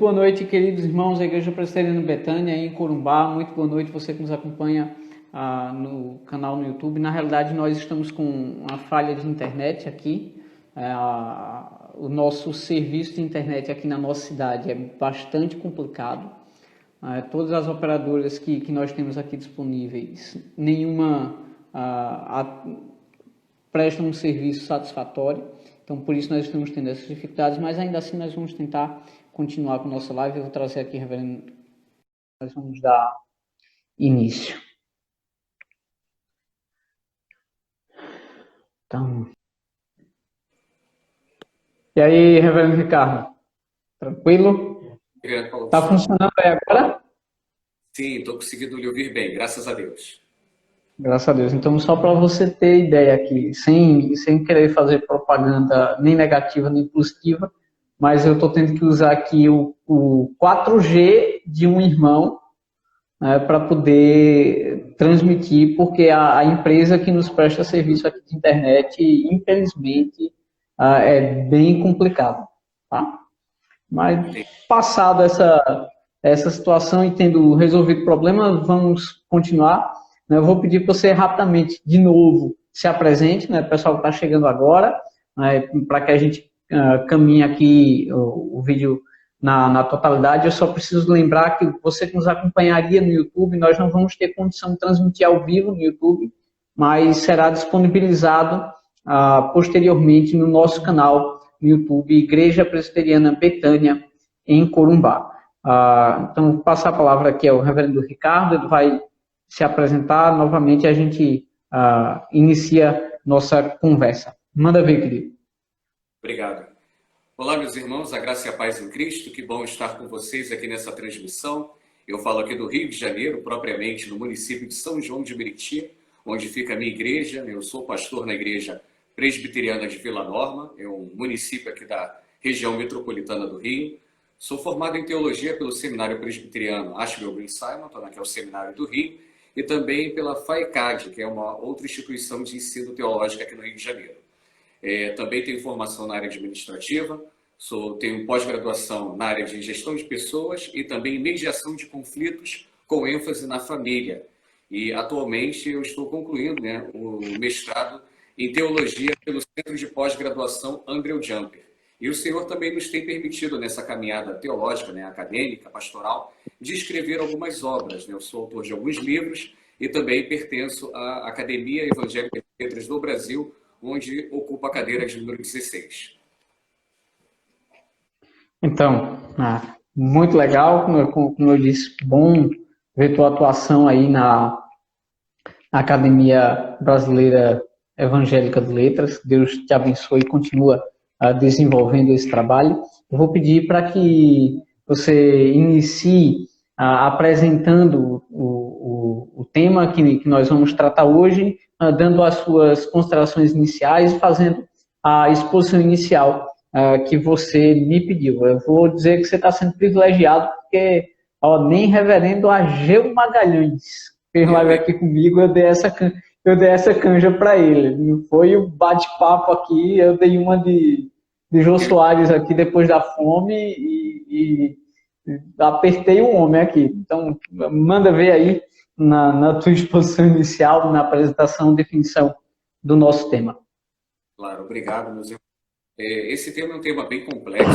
boa noite, queridos irmãos da Igreja Presbiteriana Betânia, em Corumbá. Muito boa noite, você que nos acompanha no canal no YouTube. Na realidade, nós estamos com uma falha de internet aqui. O nosso serviço de internet aqui na nossa cidade é bastante complicado. Todas as operadoras que nós temos aqui disponíveis, nenhuma presta um serviço satisfatório. Então, por isso nós estamos tendo essas dificuldades, mas ainda assim nós vamos tentar continuar com a nossa live. Eu vou trazer aqui, reverendo, nós vamos dar início. Então, e aí, reverendo Ricardo, tranquilo? Está funcionando aí agora? Sim, estou conseguindo lhe ouvir bem, graças a Deus. Graças a Deus. Então, só para você ter ideia aqui, sem querer fazer propaganda nem negativa nem positiva, mas eu estou tendo que usar aqui o 4G de um irmão para poder transmitir, porque a empresa que nos presta serviço aqui de internet, infelizmente, é bem complicado. Tá? Mas, passado essa situação e tendo resolvido o problema, vamos continuar. Eu vou pedir para você rapidamente, de novo, se apresente, né, pessoal que está chegando agora, para que a gente caminhe aqui o vídeo na totalidade. Eu só preciso lembrar que você que nos acompanharia no YouTube, nós não vamos ter condição de transmitir ao vivo no YouTube, mas será disponibilizado posteriormente no nosso canal no YouTube, Igreja Presbiteriana Betânia, em Corumbá. Então, vou passar a palavra aqui ao reverendo Ricardo, ele vai se apresentar novamente, a gente inicia nossa conversa. Manda ver, querido. Obrigado. Olá, meus irmãos, a graça e a paz em Cristo, que bom estar com vocês aqui nessa transmissão. Eu falo aqui do Rio de Janeiro, propriamente no município de São João de Meriti, onde fica a minha igreja. Eu sou pastor na igreja presbiteriana de Vila Norma, é um município aqui da região metropolitana do Rio. Sou formado em teologia pelo Seminário Presbiteriano Ashwell Green Simon, que é o Seminário do Rio, e também pela FAECAD, que é uma outra instituição de ensino teológico aqui no Rio de Janeiro. Também tenho formação na área administrativa, tenho pós-graduação na área de gestão de pessoas e também mediação de conflitos com ênfase na família. E atualmente eu estou concluindo o mestrado em teologia pelo Centro de Pós-Graduação Andrew Jumper. E o Senhor também nos tem permitido, nessa caminhada teológica, acadêmica, pastoral, de escrever algumas obras. Eu sou autor de alguns livros e também pertenço à Academia Evangélica de Letras do Brasil, onde ocupo a cadeira de número 16. Então, muito legal, como eu disse, bom ver tua atuação aí na Academia Brasileira Evangélica de Letras. Deus te abençoe e continua desenvolvendo esse trabalho. Eu vou pedir para que você inicie apresentando o tema que nós vamos tratar hoje, dando as suas considerações iniciais e fazendo a exposição inicial que você me pediu. Eu vou dizer que você está sendo privilegiado, porque nem reverendo Ageu Magalhães fez live aqui comigo, eu dei essa canja para ele. Foi um bate-papo aqui, eu dei uma de Jô Soares aqui depois da fome e apertei um homem aqui. Então, manda ver aí na tua exposição inicial, na apresentação, definição do nosso tema. Claro, obrigado, meus irmãos. Esse tema é um tema bem complexo,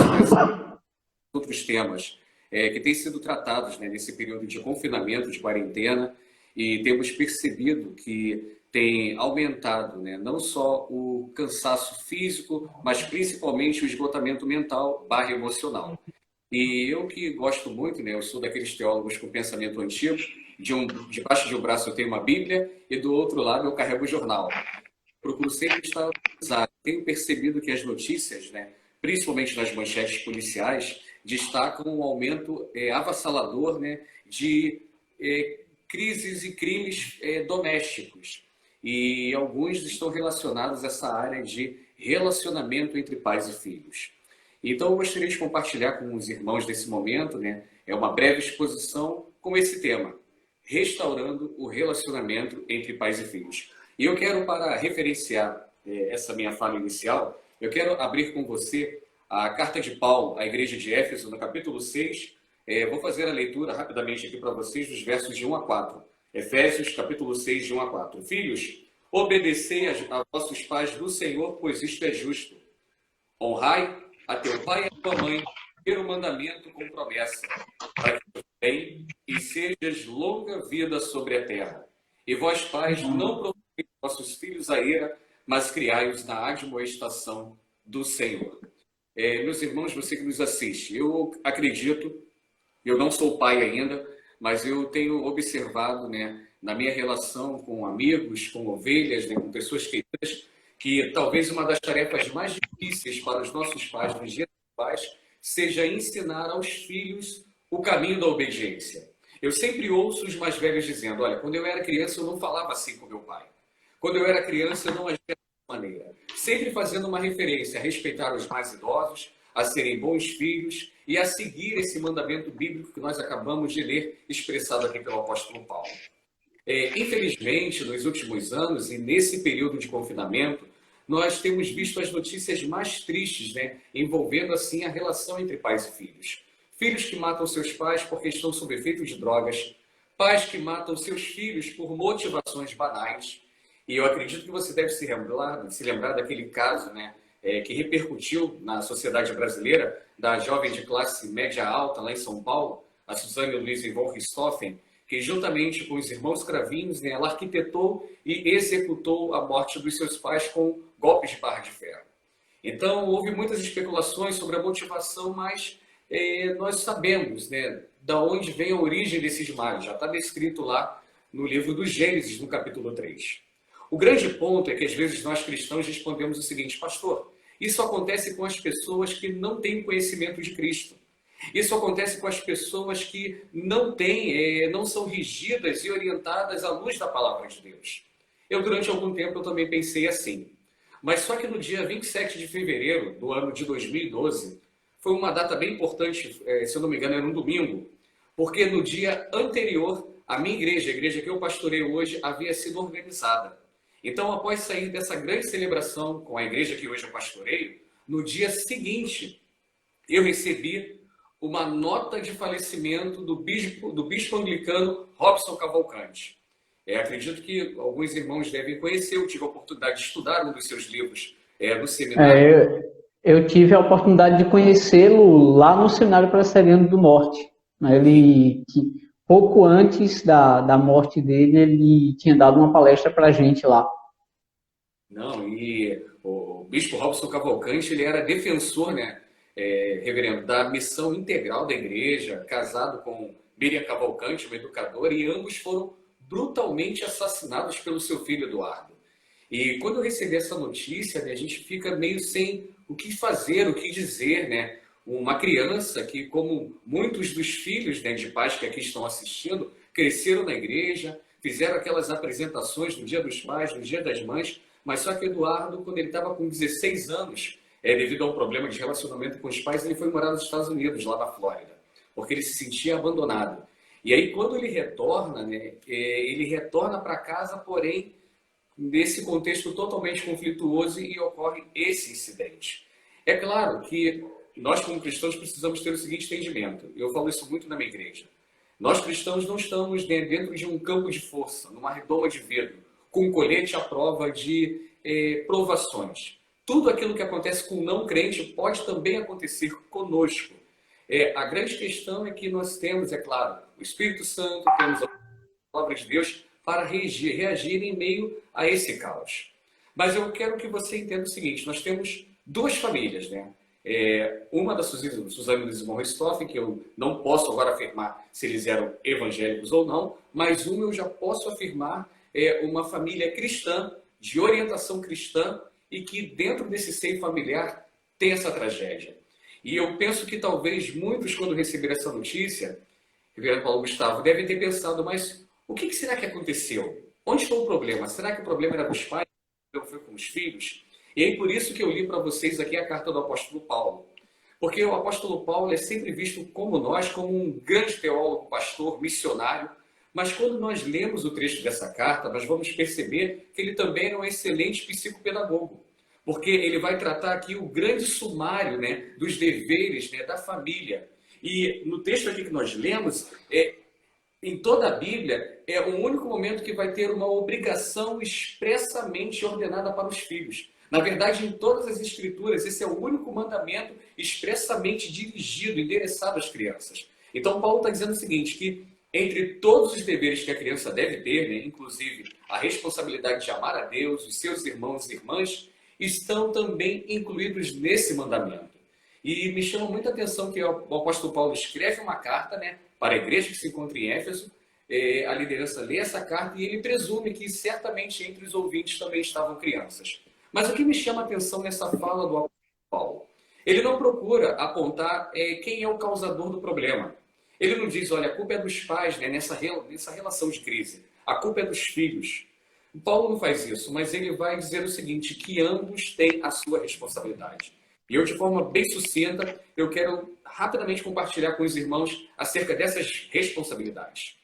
outros temas que têm sido tratados nesse período de confinamento, de quarentena, e temos percebido que tem aumentado não só o cansaço físico, mas principalmente o esgotamento mental / emocional. E eu que gosto muito, eu sou daqueles teólogos com pensamento antigo, debaixo de um braço eu tenho uma Bíblia e do outro lado eu carrego o jornal. Procuro sempre estar atualizado. Tenho percebido que as notícias, principalmente nas manchetes policiais, destacam um aumento avassalador de crises e crimes domésticos. E alguns estão relacionados a essa área de relacionamento entre pais e filhos. Então, eu gostaria de compartilhar com os irmãos nesse momento, é uma breve exposição com esse tema, restaurando o relacionamento entre pais e filhos. E eu quero, para referenciar essa minha fala inicial, eu quero abrir com você a carta de Paulo à igreja de Éfeso, no capítulo 6. Vou fazer a leitura rapidamente aqui para vocês dos versos de 1 a 4. Efésios, capítulo 6, de 1 a 4. Filhos, obedecei a vossos pais do Senhor, pois isto é justo. Honrai a teu pai e a tua mãe, ter o mandamento com promessa, para que te bem e sejas longa vida sobre a terra. E vós, pais, não provoqueis vossos filhos a ira, mas criai-os na admoestação do Senhor. Meus irmãos, você que nos assiste, eu acredito, eu não sou pai ainda, mas eu tenho observado, né, na minha relação com amigos, com ovelhas, né, com pessoas queridas, que talvez uma das tarefas mais difíceis para os nossos pais, nos dias dos pais, seja ensinar aos filhos o caminho da obediência. Eu sempre ouço os mais velhos dizendo, olha, quando eu era criança eu não falava assim com meu pai. Quando eu era criança eu não agia dessa maneira. Sempre fazendo uma referência a respeitar os mais idosos, a serem bons filhos e a seguir esse mandamento bíblico que nós acabamos de ler, expressado aqui pelo apóstolo Paulo. Infelizmente, nos últimos anos e nesse período de confinamento, nós temos visto as notícias mais tristes, né, envolvendo assim a relação entre pais e filhos. Filhos que matam seus pais porque estão sob efeito de drogas, pais que matam seus filhos por motivações banais. E eu acredito que você deve se lembrar daquele caso, né, que repercutiu na sociedade brasileira, da jovem de classe média alta lá em São Paulo, a Suzane Luiz von Richthofen, que juntamente com os irmãos Cravinhos, né, ela arquitetou e executou a morte dos seus pais com golpes de barra de ferro. Então, houve muitas especulações sobre a motivação, mas nós sabemos, né, da onde vem a origem desses males. Já está descrito lá no livro do Gênesis, no capítulo 3. O grande ponto é que, às vezes, nós cristãos respondemos o seguinte, pastor, isso acontece com as pessoas que não têm conhecimento de Cristo. Isso acontece com as pessoas que não são rígidas e orientadas à luz da palavra de Deus. Eu, durante algum tempo, eu também pensei assim. Mas só que no dia 27 de fevereiro do ano de 2012, foi uma data bem importante, se eu não me engano, era um domingo, porque no dia anterior, a minha igreja, a igreja que eu pastoreio hoje, havia sido organizada. Então, após sair dessa grande celebração com a igreja que hoje eu pastoreio, no dia seguinte, eu recebi uma nota de falecimento do bispo anglicano Robson Cavalcante. Acredito que alguns irmãos devem conhecer, eu tive a oportunidade de estudar um dos seus livros no seminário. Eu tive a oportunidade de conhecê-lo lá no Seminário Presbiteriano do Norte. Pouco antes da morte dele, ele tinha dado uma palestra para a gente lá. Não, e o bispo Robson Cavalcante, ele era defensor, né, reverendo, da missão integral da igreja, casado com Miriam Cavalcante, uma educadora, e ambos foram brutalmente assassinados pelo seu filho Eduardo. E quando eu recebi essa notícia, né, a gente fica meio sem o que fazer, o que dizer, né? Uma criança que, como muitos dos filhos, né, de pais que aqui estão assistindo, cresceram na igreja, fizeram aquelas apresentações no Dia dos Pais, no Dia das Mães, mas só que Eduardo, quando ele estava com 16 anos, devido a um problema de relacionamento com os pais, ele foi morar nos Estados Unidos, lá na Flórida, porque ele se sentia abandonado. E aí, quando ele retorna, né, ele retorna para casa, porém, nesse contexto totalmente conflituoso, e ocorre esse incidente. É claro que nós, como cristãos, precisamos ter o seguinte entendimento. Eu falo isso muito na minha igreja. Nós, cristãos, não estamos dentro de um campo de força, numa redoma de vidro, com um colete à prova de provações. Tudo aquilo que acontece com um não crente pode também acontecer conosco. A grande questão é que nós temos, é claro, o Espírito Santo, temos a palavra de Deus para reagir em meio a esse caos. Mas eu quero que você entenda o seguinte, nós temos duas famílias, né? Uma da Suzane Luiz von Richthofen, que eu não posso agora afirmar se eles eram evangélicos ou não, mas uma eu já posso afirmar uma família cristã, de orientação cristã, e que dentro desse seio familiar tem essa tragédia. E eu penso que talvez muitos, quando receberam essa notícia, reverendo Paulo Gustavo, devem ter pensado, mas o que será que aconteceu? Onde foi o problema? Será que o problema era dos pais? Ou foi com os filhos? E aí por isso que eu li para vocês aqui a carta do apóstolo Paulo. Porque o apóstolo Paulo é sempre visto como nós, como um grande teólogo, pastor, missionário. Mas quando nós lemos o trecho dessa carta, nós vamos perceber que ele também é um excelente psicopedagogo. porque ele vai tratar aqui o grande sumário, né, dos deveres, né, da família. E no texto aqui que nós lemos, em toda a Bíblia, é o único momento que vai ter uma obrigação expressamente ordenada para os filhos. Na verdade, em todas as Escrituras, esse é o único mandamento expressamente dirigido, endereçado às crianças. Então, Paulo está dizendo o seguinte, que entre todos os deveres que a criança deve ter, né, inclusive a responsabilidade de amar a Deus, os seus irmãos e irmãs, estão também incluídos nesse mandamento. E me chama muita atenção que o apóstolo Paulo escreve uma carta, né, para a igreja que se encontra em Éfeso. A liderança lê essa carta e ele presume que certamente entre os ouvintes também estavam crianças. Mas o que me chama a atenção nessa fala do apóstolo Paulo? Ele não procura apontar quem é o causador do problema. Ele não diz, olha, a culpa é dos pais, né, nessa relação de crise. A culpa é dos filhos. O Paulo não faz isso, mas ele vai dizer o seguinte, que ambos têm a sua responsabilidade. E eu, de forma bem sucinta, eu quero rapidamente compartilhar com os irmãos acerca dessas responsabilidades.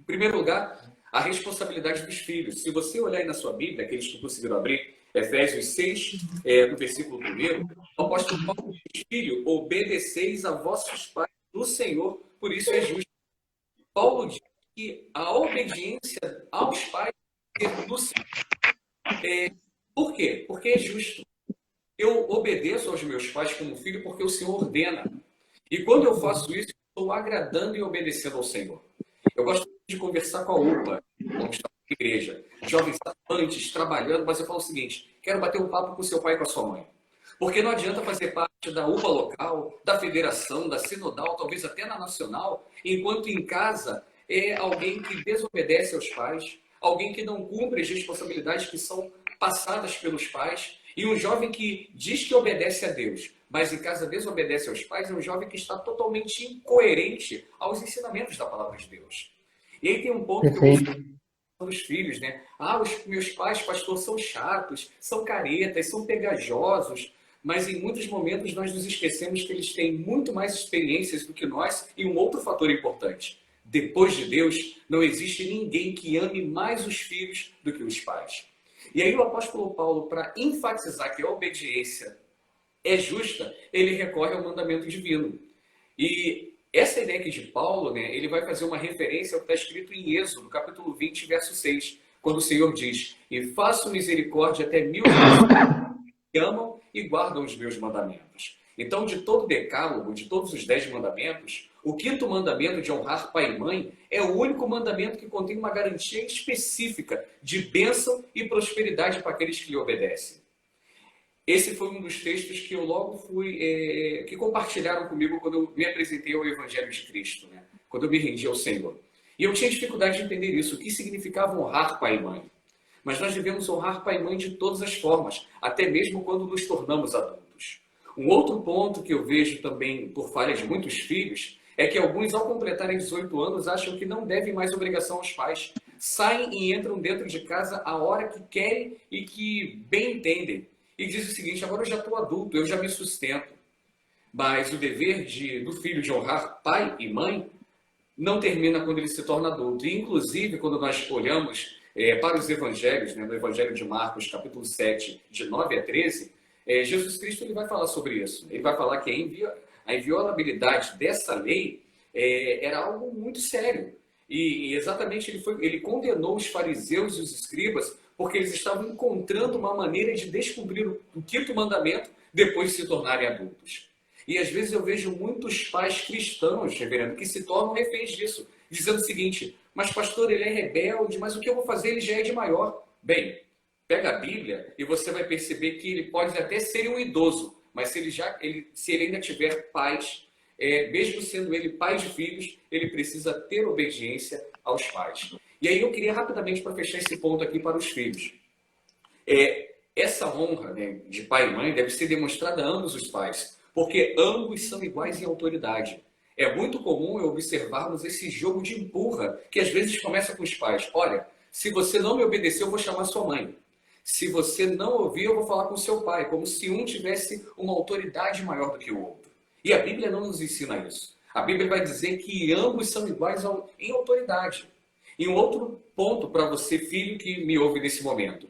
Em primeiro lugar, a responsabilidade dos filhos. Se você olhar aí na sua Bíblia, aqueles que conseguiram abrir, Efésios 6, no versículo 1, o apóstolo Paulo diz, filho, obedeceis a vossos pais no Senhor, por isso é justo. Paulo diz que a obediência aos pais é no Senhor. Por quê? Porque é justo. Eu obedeço aos meus pais como filho porque o Senhor ordena. E quando eu faço isso, estou agradando e obedecendo ao Senhor. Eu gosto de conversar com a UPA, onde está a igreja. Jovens atuantes, trabalhando, mas eu falo o seguinte, quero bater um papo com seu pai e com a sua mãe. Porque não adianta fazer parte da UPA local, da federação, da sinodal, talvez até na nacional, enquanto em casa é alguém que desobedece aos pais, alguém que não cumpre as responsabilidades que são passadas pelos pais, e um jovem que diz que obedece a Deus, mas em casa desobedece aos pais, é um jovem que está totalmente incoerente aos ensinamentos da palavra de Deus. E aí tem um ponto que eu gosto dos filhos, né? Os meus pais, pastor, são chatos, são caretas, são pegajosos, mas em muitos momentos nós nos esquecemos que eles têm muito mais experiências do que nós e um outro fator importante. Depois de Deus, não existe ninguém que ame mais os filhos do que os pais. E aí o apóstolo Paulo, para enfatizar que a obediência é justa, ele recorre ao mandamento divino. E essa ideia aqui de Paulo, né, ele vai fazer uma referência ao que está escrito em Êxodo, capítulo 20, verso 6, quando o Senhor diz, e faço misericórdia até 1000 que amam e guardam os meus mandamentos. Então, de todo o decálogo, de todos os 10 mandamentos, o quinto mandamento de honrar pai e mãe é o único mandamento que contém uma garantia específica de bênção e prosperidade para aqueles que lhe obedecem. Esse foi um dos textos que eu logo que compartilharam comigo quando eu me apresentei ao Evangelho de Cristo, né? Quando eu me rendi ao Senhor. E eu tinha dificuldade de entender isso, o que significava honrar pai e mãe. Mas nós devemos honrar pai e mãe de todas as formas, até mesmo quando nos tornamos adultos. Um outro ponto que eu vejo também por falha de muitos filhos é que alguns, ao completarem 18 anos, acham que não devem mais obrigação aos pais. Saem e entram dentro de casa a hora que querem e que bem entendem. E diz o seguinte, agora eu já estou adulto, eu já me sustento. Mas o dever do filho de honrar pai e mãe não termina quando ele se torna adulto. E, inclusive, quando nós olhamos para os evangelhos, né, no Evangelho de Marcos, capítulo 7, de 9 a 13, Jesus Cristo ele vai falar sobre isso. Ele vai falar que a inviolabilidade dessa lei era algo muito sério. E exatamente ele condenou os fariseus e os escribas porque eles estavam encontrando uma maneira de descumprir o quinto mandamento depois de se tornarem adultos. E às vezes eu vejo muitos pais cristãos, reverendo, que se tornam reféns disso, dizendo o seguinte, mas pastor, ele é rebelde, mas o que eu vou fazer? Ele já é de maior. Bem, pega a Bíblia e você vai perceber que ele pode até ser um idoso, mas se ele ainda tiver pais, mesmo sendo ele pai de filhos, ele precisa ter obediência aos pais. E aí eu queria rapidamente, para fechar esse ponto aqui para os filhos. Essa honra, né, de pai e mãe deve ser demonstrada a ambos os pais, porque ambos são iguais em autoridade. É muito comum observarmos esse jogo de empurra, que às vezes começa com os pais. Olha, se você não me obedecer, eu vou chamar sua mãe. Se você não ouvir, eu vou falar com seu pai, como se um tivesse uma autoridade maior do que o outro. E a Bíblia não nos ensina isso. A Bíblia vai dizer que ambos são iguais em autoridade. E um outro ponto para você, filho, que me ouve nesse momento.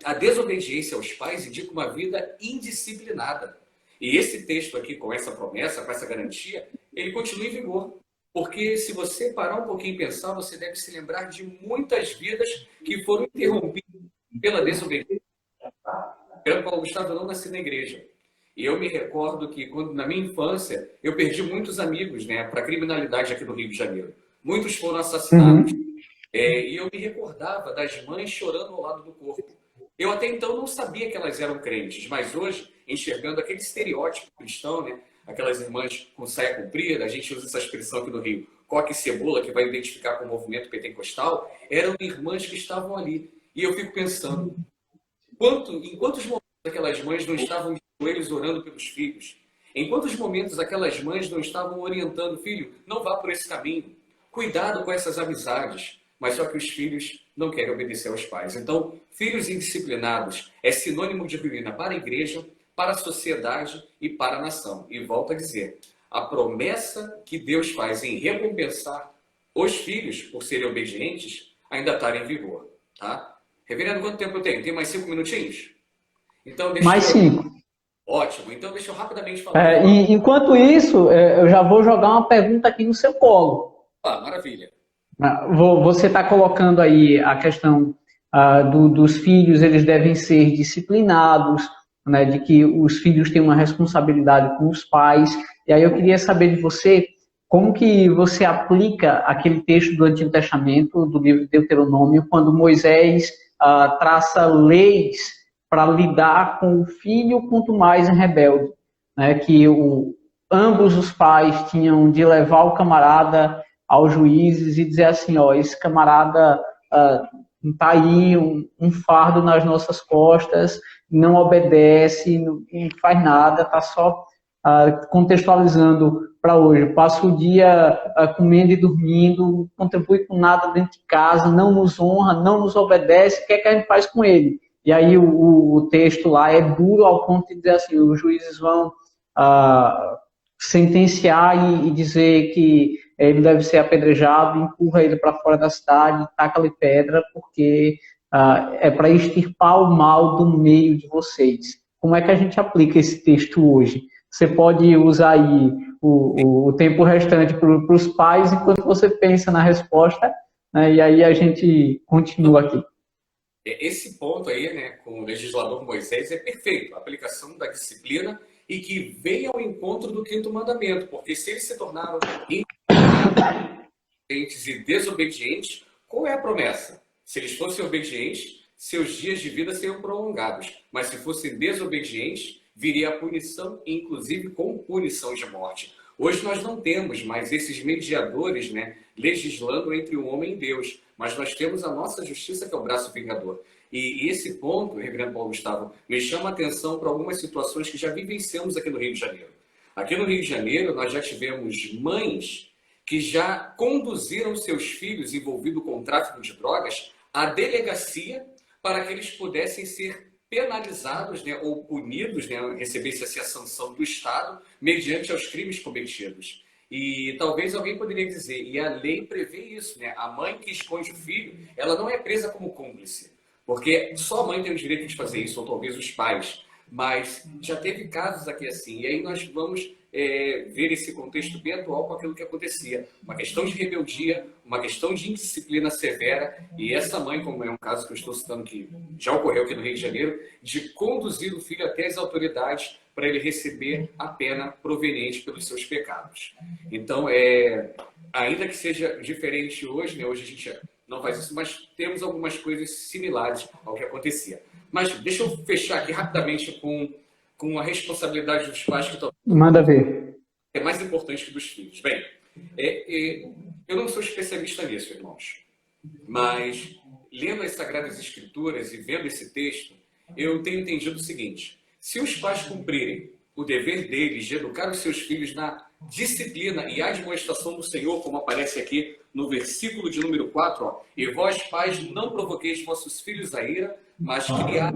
A desobediência aos pais indica uma vida indisciplinada. E esse texto aqui, com essa promessa, com essa garantia, ele continua em vigor. Porque se você parar um pouquinho e pensar, você deve se lembrar de muitas vidas que foram interrompidas pela desobediência. Pelo Paulo Gustavo, eu não nasci na igreja. E eu me recordo que, quando, na minha infância, eu perdi muitos amigos, né, para a criminalidade aqui no Rio de Janeiro. Muitos foram assassinados. Uhum. E eu me recordava das mães chorando ao lado do corpo. Eu até então não sabia que elas eram crentes, mas hoje, enxergando aquele estereótipo cristão, né, aquelas irmãs com saia comprida, a gente usa essa expressão aqui no Rio, coque e cebola, que vai identificar com o movimento pentecostal, eram irmãs que estavam ali. E eu fico pensando, em quantos momentos aquelas mães não estavam de joelhos orando pelos filhos? Em quantos momentos aquelas mães não estavam orientando, filho, não vá por esse caminho, cuidado com essas amizades, mas só que os filhos não querem obedecer aos pais. Então, filhos indisciplinados é sinônimo de ruína para a igreja, para a sociedade e para a nação. E volto a dizer, a promessa que Deus faz em recompensar os filhos por serem obedientes ainda está em vigor, tá? Reverendo, quanto tempo eu tenho? Tem mais 5 minutinhos? Então, Mais 5. Ótimo. Então, deixa eu rapidamente falar. E enquanto isso, eu já vou jogar uma pergunta aqui no seu colo. Ah, maravilha. Você está colocando aí a questão dos filhos, eles devem ser disciplinados, né, de que os filhos têm uma responsabilidade com os pais. E aí eu queria saber de você como que você aplica aquele texto do Antigo Testamento, do livro de Deuteronômio, quando Moisés traça leis para lidar com o filho, quanto mais rebelde, né, que ambos os pais tinham de levar o camarada aos juízes e dizer assim, ó, esse camarada está aí um fardo nas nossas costas, não obedece, não faz nada, está só contextualizando para hoje. Passa o dia comendo e dormindo, não contribui com nada dentro de casa, não nos honra, não nos obedece, o que é que a gente faz com ele? E aí o texto lá é duro ao ponto de dizer assim, os juízes vão sentenciar e dizer que ele deve ser apedrejado, empurra ele para fora da cidade, taca-lhe pedra, porque é para extirpar o mal do meio de vocês. Como é que a gente aplica esse texto hoje? Você pode usar aí o tempo restante para os pais, enquanto você pensa na resposta, né, e aí a gente continua aqui. Esse ponto aí, né, com o legislador Moisés, é perfeito. A aplicação da disciplina e que vem ao encontro do 5º mandamento, porque se eles se tornaram independentes e desobedientes, qual é a promessa? Se eles fossem obedientes, seus dias de vida seriam prolongados, mas se fossem desobedientes, viria a punição, inclusive com punição de morte. Hoje nós não temos mais esses mediadores, né, legislando entre o homem e Deus, mas nós temos a nossa justiça, que é o braço vingador. E esse ponto, Reverendo Paulo Gustavo, me chama a atenção para algumas situações que já vivenciamos aqui no Rio de Janeiro. Aqui no Rio de Janeiro, nós já tivemos mães que já conduziram seus filhos envolvidos com tráfico de drogas à delegacia para que eles pudessem ser penalizados, né, ou punidos, né, recebesse assim, a sanção do Estado mediante aos crimes cometidos. E talvez alguém poderia dizer, e a lei prevê isso, né? A mãe que esconde o filho, ela não é presa como cúmplice, porque só a mãe tem o direito de fazer isso, ou talvez os pais. Mas já teve casos aqui assim, e aí nós vamos ver esse contexto bem atual com aquilo que acontecia. Uma questão de rebeldia, uma questão de indisciplina severa, e essa mãe, como é um caso que eu estou citando que já ocorreu aqui no Rio de Janeiro, de conduzir o filho até as autoridades para ele receber a pena proveniente pelos seus pecados. Então, ainda que seja diferente hoje, né, hoje a gente não faz isso, mas temos algumas coisas similares ao que acontecia. Mas deixa eu fechar aqui rapidamente com a responsabilidade dos pais, que Manda ver. é mais importante que dos filhos. Bem, eu não sou especialista nisso, irmãos, mas lendo as Sagradas Escrituras e vendo esse texto, eu tenho entendido o seguinte: se os pais cumprirem o dever deles de educar os seus filhos na disciplina e admoestação do Senhor, como aparece aqui no versículo de número 4, ó, e vós, pais, não provoqueis vossos filhos a ira, mas criai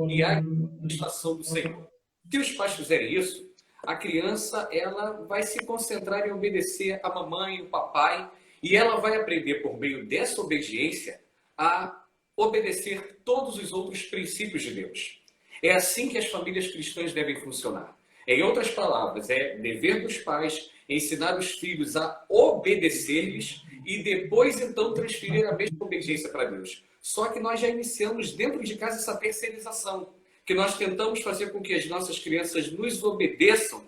e a admoestação do Senhor. Se os pais fizerem isso, a criança ela vai se concentrar em obedecer a mamãe e o papai, E ela vai aprender, por meio dessa obediência, a obedecer todos os outros princípios de Deus. É assim que as famílias cristãs devem funcionar. Em outras palavras, é dever dos pais ensinar os filhos a obedecer-lhes e depois, então, transferir a mesma obediência para Deus. Só que nós já iniciamos dentro de casa essa terceirização, que nós tentamos fazer com que as nossas crianças nos obedeçam,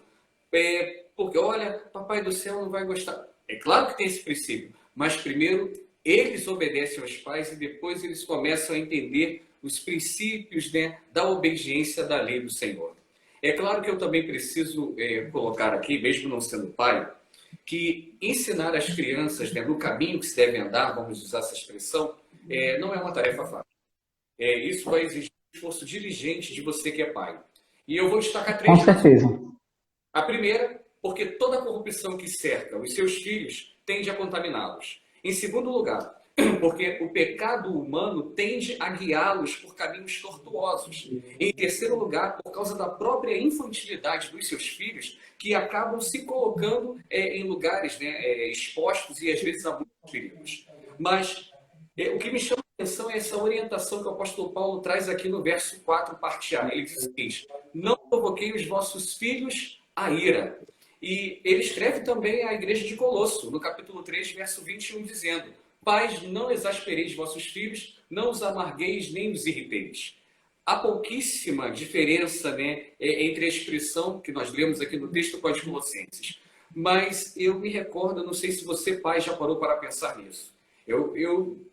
porque, olha, papai do céu não vai gostar. É claro que tem esse princípio, mas primeiro eles obedecem aos pais e depois eles começam a entender os princípios, né, da obediência da lei do Senhor. É claro que eu também preciso colocar aqui, mesmo não sendo pai, que ensinar as crianças, né, no caminho que se deve andar, vamos usar essa expressão, não é uma tarefa fácil. Isso vai exigir um esforço diligente de você que é pai. E eu vou destacar três Com certeza. A primeira, porque toda corrupção que cerca os seus filhos tende a contaminá-los. Em segundo lugar, porque o pecado humano tende a guiá-los por caminhos tortuosos. Em terceiro lugar, por causa da própria infantilidade dos seus filhos, que acabam se colocando em lugares, né, expostos e às vezes a muitos perigos. Mas o que me chama a atenção é essa orientação que o apóstolo Paulo traz aqui no verso 4, parte A. Ele diz o seguinte: não provoquei os vossos filhos a ira. E ele escreve também à igreja de Colosso, no capítulo 3, verso 21, dizendo: pais, não exaspereis vossos filhos, não os amargueis nem os irriteis. Há pouquíssima diferença, né, entre a expressão que nós lemos aqui no texto com a de Colossenses. Mas eu me recordo, não sei se você, pai, já parou para pensar nisso.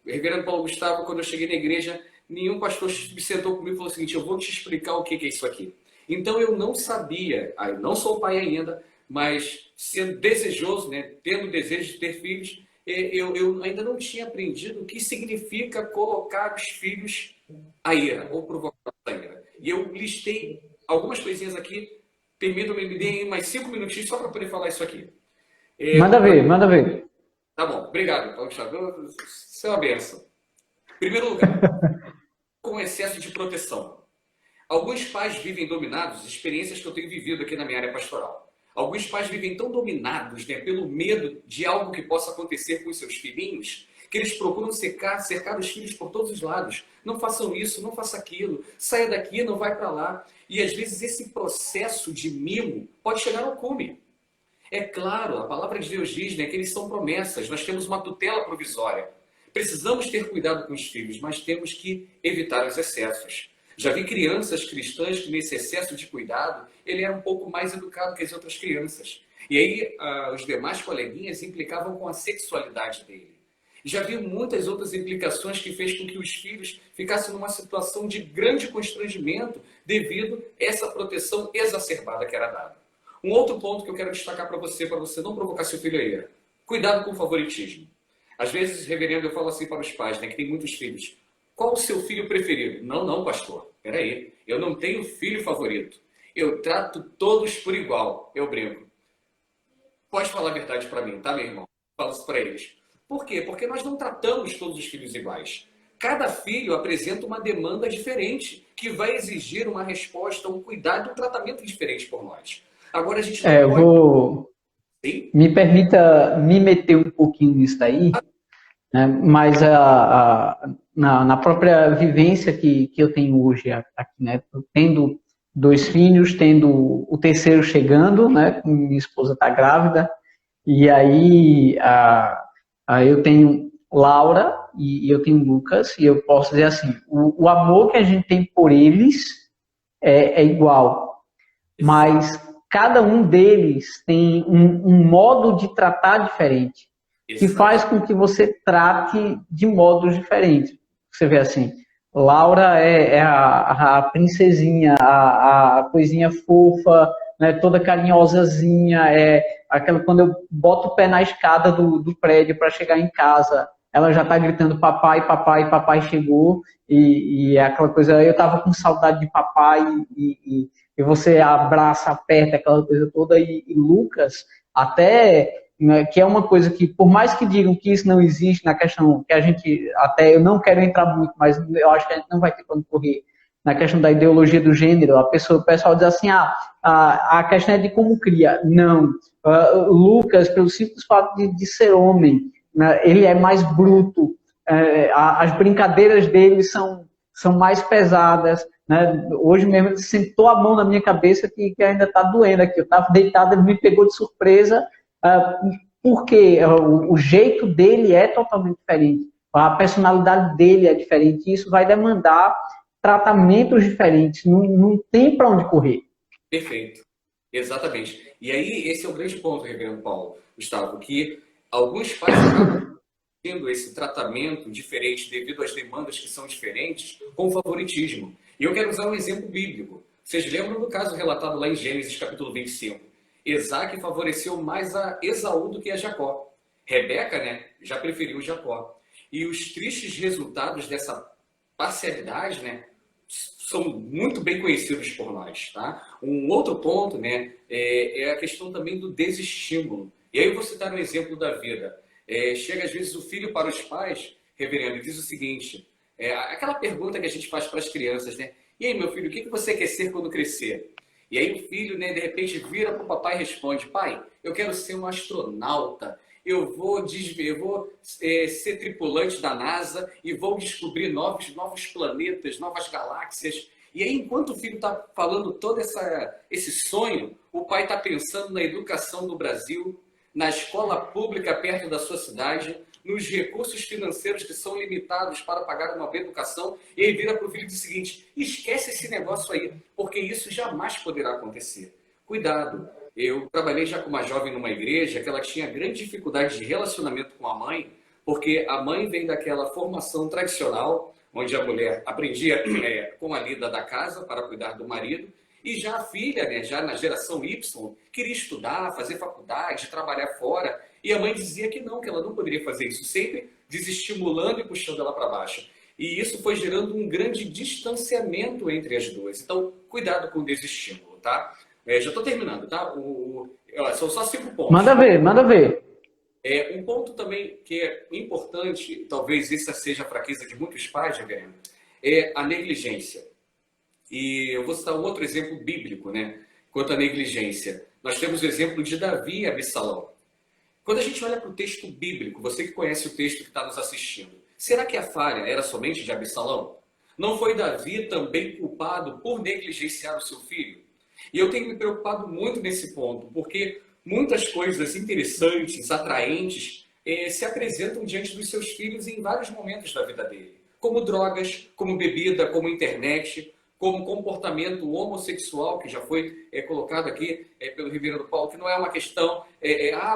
Reverendo Paulo Gustavo, quando eu cheguei na igreja, nenhum pastor me sentou comigo e falou o seguinte: eu vou te explicar o que é isso aqui. Então eu não sabia, eu não sou pai ainda, mas sendo desejoso, né, tendo desejo de ter filhos, eu ainda não tinha aprendido o que significa colocar os filhos à ira, ou provocar a ira. E eu listei algumas coisinhas aqui, me deem mais 5 minutinhos só para poder falar isso aqui. Manda ver. Tá bom, obrigado, Paulo Gustavo. Isso é uma benção. Em primeiro lugar, com excesso de proteção. Alguns pais vivem dominados, experiências que eu tenho vivido aqui na minha área pastoral. Alguns pais vivem tão dominados, né, pelo medo de algo que possa acontecer com os seus filhinhos, que eles procuram cercar os filhos por todos os lados. Não façam isso, não faça aquilo, saia daqui, não vai para lá. E às vezes esse processo de mimo pode chegar ao cume. É claro, a palavra de Deus diz, né, que eles são promessas, nós temos uma tutela provisória. Precisamos ter cuidado com os filhos, mas temos que evitar os excessos. Já vi crianças cristãs que nesse excesso de cuidado, ele era um pouco mais educado que as outras crianças. E aí os demais coleguinhas implicavam com a sexualidade dele. Já vi muitas outras implicações que fez com que os filhos ficassem numa situação de grande constrangimento devido a essa proteção exacerbada que era dada. Um outro ponto que eu quero destacar para você não provocar seu filho a ira. Cuidado com o favoritismo. Às vezes, reverendo, eu falo assim para os pais, né, que tem muitos filhos. Qual o seu filho preferido? Não, pastor. Peraí, eu não tenho filho favorito. Eu trato todos por igual. Eu brinco. Pode falar a verdade para mim, tá, meu irmão? Fala isso para eles. Por quê? Porque nós não tratamos todos os filhos iguais. Cada filho apresenta uma demanda diferente, que vai exigir uma resposta, um cuidado, um tratamento diferente por nós. Agora a gente não pode... Sim? Me permita me meter um pouquinho nisso daí, né? Mas na própria vivência que eu tenho hoje aqui, né? Tendo 2 filhos, tendo o terceiro chegando, né? Minha esposa está grávida, e aí eu tenho Laura e eu tenho Lucas, e eu posso dizer assim, o amor que a gente tem por eles é igual, mas cada um deles tem um modo de tratar diferente, que faz com que você trate de modos diferentes. Você vê assim, Laura é a princesinha, a coisinha fofa, né, toda carinhosazinha, aquela quando eu boto o pé na escada do prédio para chegar em casa, ela já está gritando papai, papai, papai chegou, e é aquela coisa, eu estava com saudade de papai, e você abraça, aperta, aquela coisa toda, e Lucas, até, né, que é uma coisa que, por mais que digam que isso não existe na questão, que a gente, até eu não quero entrar muito, mas eu acho que a gente não vai ter quando correr, na questão da ideologia do gênero, o pessoal diz assim, a questão é de como cria. Não, Lucas, pelo simples fato de ser homem, né, ele é mais bruto, as brincadeiras dele são mais pesadas, né? Hoje mesmo ele sentou a mão na minha cabeça que ainda está doendo aqui. Eu estava deitado, ele me pegou de surpresa, porque o jeito dele é totalmente diferente, a personalidade dele é diferente, e isso vai demandar tratamentos diferentes, não tem para onde correr. Perfeito, exatamente. E aí, esse é o grande ponto, reverendo Paulo, Gustavo, que alguns pais acabam tendo esse tratamento diferente devido às demandas que são diferentes com favoritismo. E eu quero usar um exemplo bíblico. Vocês lembram do caso relatado lá em Gênesis capítulo 25? Isaac favoreceu mais a Esaú do que a Jacó. Rebeca, né, já preferiu Jacó. E os tristes resultados dessa parcialidade, né, são muito bem conhecidos por nós, tá? Um outro ponto, né, é a questão também do desestímulo. E aí eu vou citar um exemplo da vida. Chega às vezes o filho para os pais, reverendo, e diz o seguinte, aquela pergunta que a gente faz para as crianças, né? E aí, meu filho, o que você quer ser quando crescer? E aí o filho, né, de repente vira para o papai e responde, pai, eu quero ser um astronauta, eu vou ser tripulante da NASA e vou descobrir novos planetas, novas galáxias. E aí, enquanto o filho está falando todo esse sonho, o pai está pensando na educação do Brasil, na escola pública perto da sua cidade, nos recursos financeiros que são limitados para pagar uma boa educação, e aí vira para o filho e diz o seguinte, esquece esse negócio aí, porque isso jamais poderá acontecer. Cuidado. Eu trabalhei já com uma jovem numa igreja que ela tinha grande dificuldade de relacionamento com a mãe, porque a mãe vem daquela formação tradicional, onde a mulher aprendia com a lida da casa para cuidar do marido, e já a filha, né, já na geração Y, queria estudar, fazer faculdade, trabalhar fora, e a mãe dizia que ela não poderia fazer isso, sempre desestimulando e puxando ela para baixo. E isso foi gerando um grande distanciamento entre as duas. Então, cuidado com o desestímulo, tá? Já estou terminando, tá? São só 5 pontos. Manda ver, manda ver. Um ponto também que é importante, talvez essa seja a fraqueza de muitos pais, reverendo, é a negligência. E eu vou citar um outro exemplo bíblico, né? Quanto à negligência. Nós temos o exemplo de Davi e Absalão. Quando a gente olha para o texto bíblico, você que conhece o texto que está nos assistindo, será que a falha era somente de Absalão? Não foi Davi também culpado por negligenciar o seu filho? E eu tenho me preocupado muito nesse ponto, porque muitas coisas interessantes, atraentes, se apresentam diante dos seus filhos em vários momentos da vida dele. Como drogas, como bebida, como internet, como comportamento homossexual, que já foi colocado aqui pelo reverendo Paulo, que não é uma questão,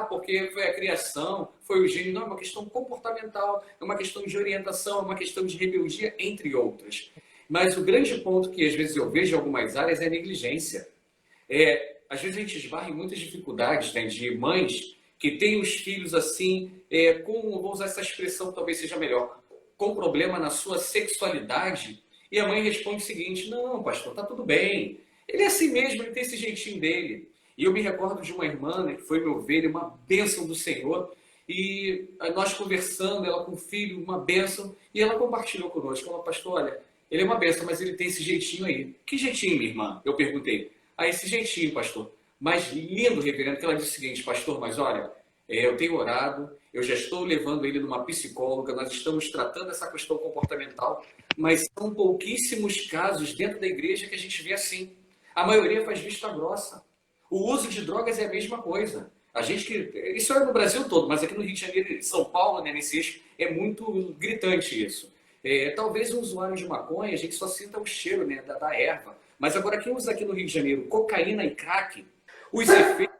porque foi a criação, foi o gênio, não, é uma questão comportamental, é uma questão de orientação, é uma questão de rebeldia, entre outras. Mas o grande ponto que às vezes eu vejo em algumas áreas é a negligência. Às vezes a gente esbarra em muitas dificuldades, né, de mães que têm os filhos assim, vou usar essa expressão que talvez seja melhor, com problema na sua sexualidade, e a mãe responde o seguinte, não, pastor, tá tudo bem, ele é assim mesmo, ele tem esse jeitinho dele. E eu me recordo de uma irmã, né, que foi minha ovelha, uma bênção do Senhor, e nós conversando, ela com o filho, uma bênção, e ela compartilhou conosco, ela, pastor, olha, ele é uma bênção, mas ele tem esse jeitinho aí. Que jeitinho, minha irmã? Eu perguntei. Esse jeitinho, pastor. Mas lindo, reverendo, que ela disse o seguinte, pastor, mas olha, eu tenho orado, eu já estou levando ele numa psicóloga, nós estamos tratando essa questão comportamental, mas são pouquíssimos casos dentro da igreja que a gente vê assim. A maioria faz vista grossa. O uso de drogas é a mesma coisa. Isso é no Brasil todo, mas aqui no Rio de Janeiro e São Paulo, né, nesse eixo, é muito gritante isso. Talvez um usuário de maconha, a gente só sinta o cheiro, né, da erva. Mas agora quem usa aqui no Rio de Janeiro cocaína e crack, os efeitos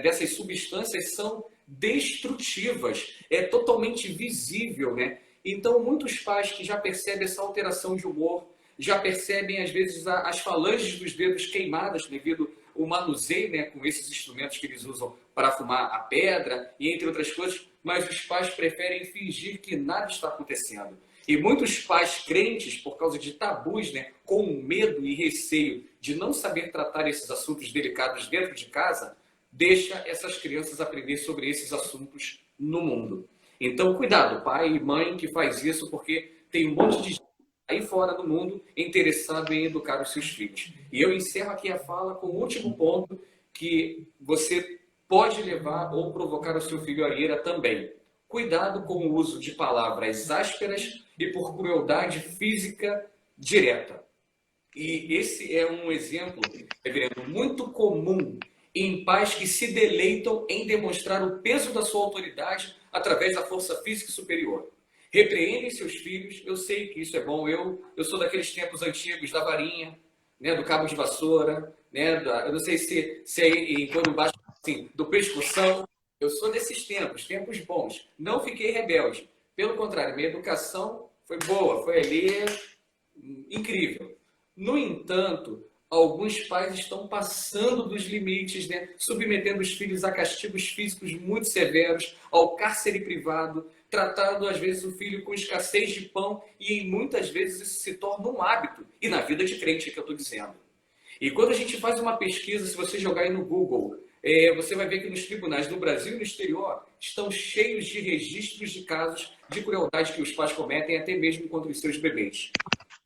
dessas substâncias são destrutivas, é totalmente visível, né? Então, muitos pais que já percebem essa alteração de humor, já percebem, às vezes, as falanges dos dedos queimadas devido ao manuseio, né, com esses instrumentos que eles usam para fumar a pedra, e entre outras coisas, mas os pais preferem fingir que nada está acontecendo. E muitos pais crentes, por causa de tabus, né, com medo e receio de não saber tratar esses assuntos delicados dentro de casa, deixa essas crianças aprender sobre esses assuntos no mundo. Então, cuidado, pai e mãe que faz isso, porque tem um monte de gente aí fora do mundo interessado em educar os seus filhos. E eu encerro aqui a fala com o último ponto que você pode levar ou provocar o seu filho à ira também. cuidado com o uso de palavras ásperas e por crueldade física direta. E esse é um exemplo, reverendo, muito comum em pais que se deleitam em demonstrar o peso da sua autoridade através da força física superior. Repreendem seus filhos, eu sei que isso é bom, eu sou daqueles tempos antigos da varinha, né, do cabo de vassoura, né, eu não sei se é quando baixo assim, do pescoção, eu sou desses tempos bons, não fiquei rebelde, pelo contrário, minha educação foi boa, foi ali incrível. No entanto, alguns pais estão passando dos limites, né? Submetendo os filhos a castigos físicos muito severos, ao cárcere privado, tratando às vezes o filho com escassez de pão e muitas vezes isso se torna um hábito. E na vida de crente é que eu estou dizendo. E quando a gente faz uma pesquisa, se você jogar aí no Google, você vai ver que nos tribunais do Brasil e no exterior estão cheios de registros de casos de crueldade que os pais cometem até mesmo contra os seus bebês.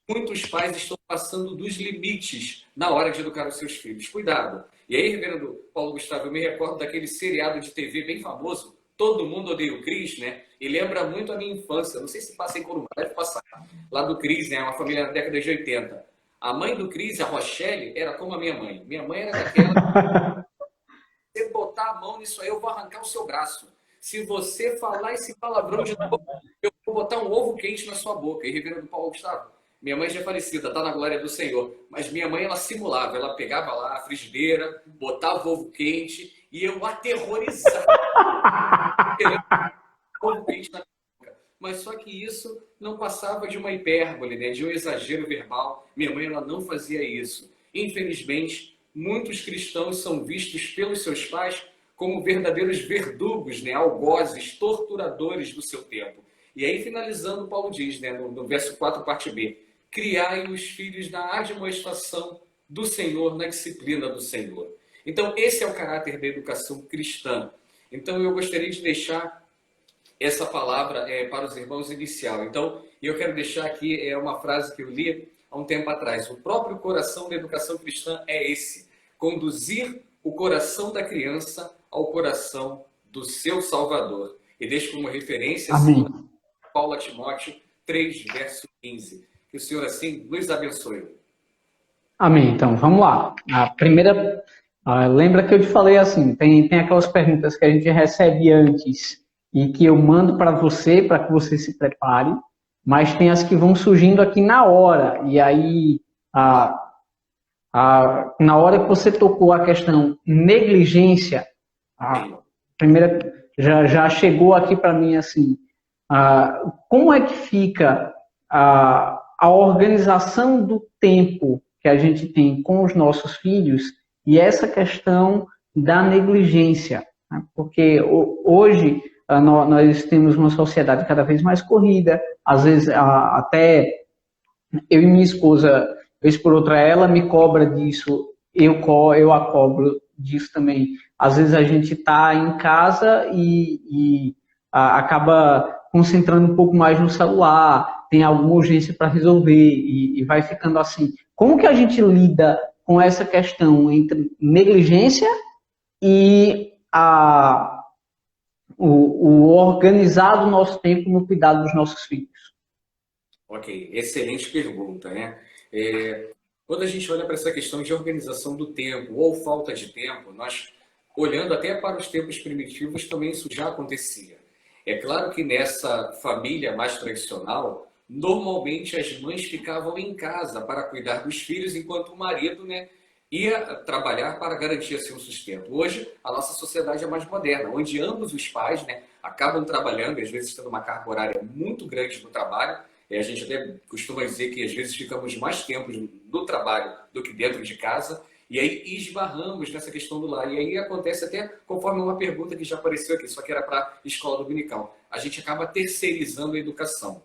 Muitos pais estão passando dos limites na hora de educar os seus filhos. Cuidado. E aí, reverendo Paulo Gustavo, eu me recordo daquele seriado de TV bem famoso, Todo Mundo Odeia o Chris, né? E lembra muito a minha infância. Não sei se passa em Corumbá, deve passar. Lá do Chris, né? Uma família na década de 80. A mãe do Chris, a Rochelle, era como a minha mãe. Minha mãe era daquela... Se você botar a mão nisso aí, eu vou arrancar o seu braço. Se você falar esse palavrão de novo, eu vou botar um ovo quente na sua boca. E reverendo Paulo Gustavo, minha mãe já é falecida, está na glória do Senhor. Mas minha mãe, ela simulava. Ela pegava lá a frigideira, botava o ovo quente e eu aterrorizava. Ovo quente na boca. Mas só que isso não passava de uma hipérbole, né? De um exagero verbal. Minha mãe, ela não fazia isso. Infelizmente, muitos cristãos são vistos pelos seus pais como verdadeiros verdugos, né? Algozes, torturadores do seu tempo. E aí, finalizando, Paulo diz, né? No verso 4, parte B, criai os filhos na admoestação do Senhor, na disciplina do Senhor. Então, esse é o caráter da educação cristã. Então, eu gostaria de deixar essa palavra para os irmãos inicial. Então, eu quero deixar aqui uma frase que eu li há um tempo atrás. O próprio coração da educação cristã é esse: conduzir o coração da criança ao coração do seu Salvador. E deixo como referência assim, Paulo a Timóteo 3, verso 15. Que o Senhor assim nos abençoe. Amém. Então, vamos lá. A primeira, lembra que eu te falei assim, tem aquelas perguntas que a gente recebe antes e que eu mando para você, para que você se prepare, mas tem as que vão surgindo aqui na hora. E aí, na hora que você tocou a questão negligência, a primeira já chegou aqui para mim assim, como é que fica a organização do tempo que a gente tem com os nossos filhos e essa questão da negligência, né? Porque hoje nós temos uma sociedade cada vez mais corrida, às vezes até eu e minha esposa, vez por outra, ela me cobra disso, eu a cobro disso também. Às vezes a gente está em casa e acaba concentrando um pouco mais no celular, tem alguma urgência para resolver e vai ficando assim. Como que a gente lida com essa questão entre negligência e o organizar o nosso tempo no cuidado dos nossos filhos? Ok, excelente pergunta, né? Quando a gente olha para essa questão de organização do tempo ou falta de tempo, nós, olhando até para os tempos primitivos, também isso já acontecia. É claro que nessa família mais tradicional, normalmente as mães ficavam em casa para cuidar dos filhos, enquanto o marido, né, ia trabalhar para garantir seu sustento. Hoje, a nossa sociedade é mais moderna, onde ambos os pais, né, acabam trabalhando, e às vezes tendo uma carga horária muito grande no trabalho. A gente até costuma dizer que às vezes ficamos mais tempo no trabalho do que dentro de casa, e aí esbarramos nessa questão do lar. E aí acontece até conforme uma pergunta que já apareceu aqui, só que era para escola dominical. A gente acaba terceirizando a educação.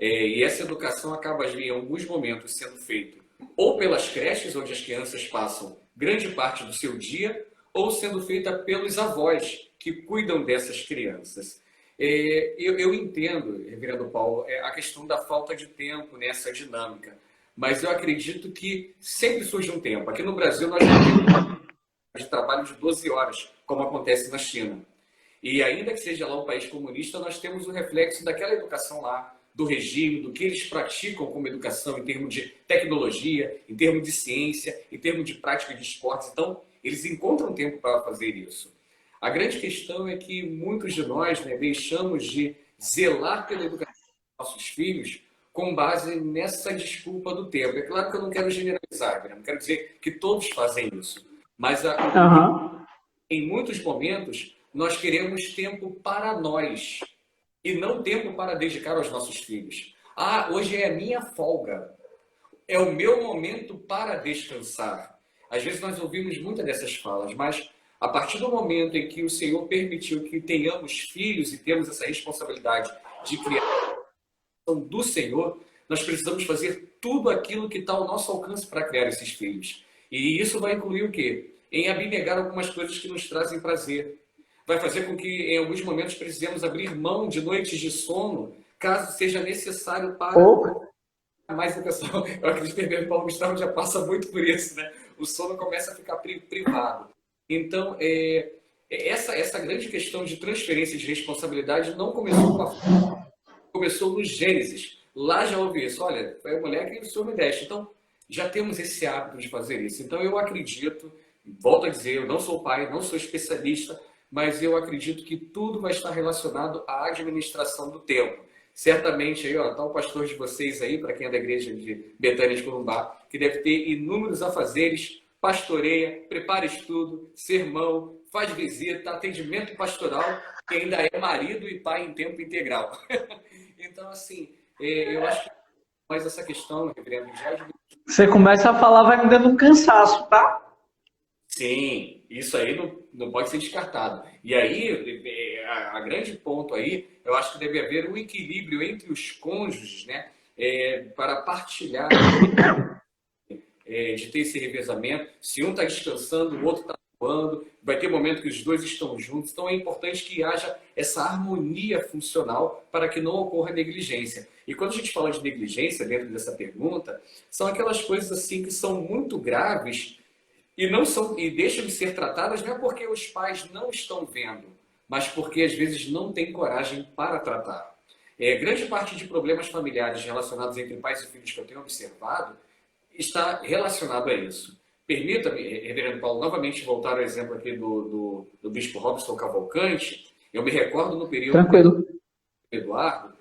E essa educação acaba, em alguns momentos, sendo feita ou pelas creches, onde as crianças passam grande parte do seu dia, ou sendo feita pelos avós que cuidam dessas crianças. Eu entendo, reverendo Paulo, a questão da falta de tempo nessa dinâmica, mas eu acredito que sempre surge um tempo. Aqui no Brasil nós não temos de trabalho de 12 horas, como acontece na China. E ainda que seja lá um país comunista, nós temos o reflexo daquela educação lá, do regime, do que eles praticam como educação em termos de tecnologia, em termos de ciência, em termos de prática de esportes. Então, eles encontram tempo para fazer isso. A grande questão é que muitos de nós, né, deixamos de zelar pela educação dos nossos filhos com base nessa desculpa do tempo. É claro que eu não quero generalizar, né? Não quero dizer que todos fazem isso, mas em muitos momentos nós queremos tempo para nós e não tempo para dedicar aos nossos filhos. Ah, hoje é a minha folga, é o meu momento para descansar. Às vezes nós ouvimos muitas dessas falas, mas a partir do momento em que o Senhor permitiu que tenhamos filhos e temos essa responsabilidade de criar do Senhor, nós precisamos fazer tudo aquilo que está ao nosso alcance para criar esses filhos. E isso vai incluir o quê? Em abnegar algumas coisas que nos trazem prazer. Vai fazer com que, em alguns momentos, precisemos abrir mão de noites de sono, caso seja necessário para mais educação. Eu acredito que o Paulo Gustavo já passa muito por isso, né? O sono começa a ficar privado. Então, essa grande questão de transferência de responsabilidade não começou com a começou no Gênesis. Lá já houve isso. Olha, foi a mulher que o Senhor me deste. Então, já temos esse hábito de fazer isso. Então, eu acredito, volto a dizer, eu não sou pai, não sou especialista, mas eu acredito que tudo vai estar relacionado à administração do tempo. Certamente, aí, ó, tá o pastor de vocês aí, para quem é da igreja de Betânia de Corumbá, que deve ter inúmeros afazeres, pastoreia, prepara estudo, sermão, faz visita, atendimento pastoral, que ainda é marido e pai em tempo integral. Então, assim, eu acho que mais essa questão, reverendo Jorge... Você começa a falar, vai me dando um cansaço, tá? Sim, isso aí não pode ser descartado. E aí, a grande ponto aí, eu acho que deve haver um equilíbrio entre os cônjuges, né? Para partilhar, de ter esse revezamento. Se um está descansando, o outro está atuando, vai ter momento que os dois estão juntos. Então é importante que haja essa harmonia funcional para que não ocorra negligência. E quando a gente fala de negligência dentro dessa pergunta, são aquelas coisas assim que são muito graves e deixam de ser tratadas não é porque os pais não estão vendo, mas porque às vezes não têm coragem para tratar. Grande parte de problemas familiares relacionados entre pais e filhos que eu tenho observado está relacionado a isso. Permita-me, reverendo Paulo, novamente voltar ao exemplo aqui do bispo Robson Cavalcante. Eu me recordo no período do Eduardo,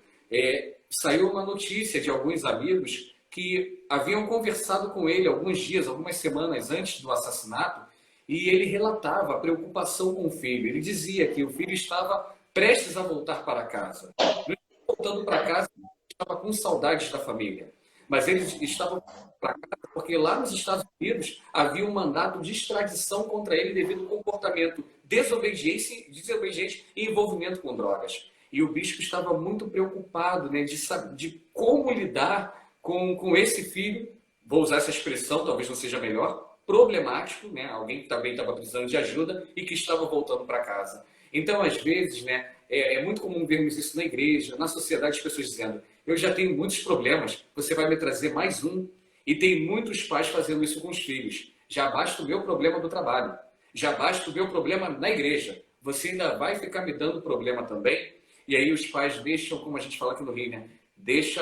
saiu uma notícia de alguns amigos que haviam conversado com ele alguns dias, algumas semanas antes do assassinato, e ele relatava a preocupação com o filho. Ele dizia que o filho estava prestes a voltar para casa. Não estava voltando para casa, estava com saudades da família. Mas eles estavam para casa porque lá nos Estados Unidos havia um mandato de extradição contra ele devido ao comportamento desobediente e envolvimento com drogas. E o bispo estava muito preocupado, né, de como lidar com esse filho, vou usar essa expressão, talvez não seja melhor, problemático, né, alguém que também estava precisando de ajuda e que estava voltando para casa. Então, às vezes, né, é muito comum vermos isso na igreja, na sociedade, as pessoas dizendo: eu já tenho muitos problemas, você vai me trazer mais um. E tem muitos pais fazendo isso com os filhos. Já basta o meu problema do trabalho, já basta o meu problema na igreja, você ainda vai ficar me dando problema também? E aí os pais deixam, como a gente fala aqui no Rio, né? Deixa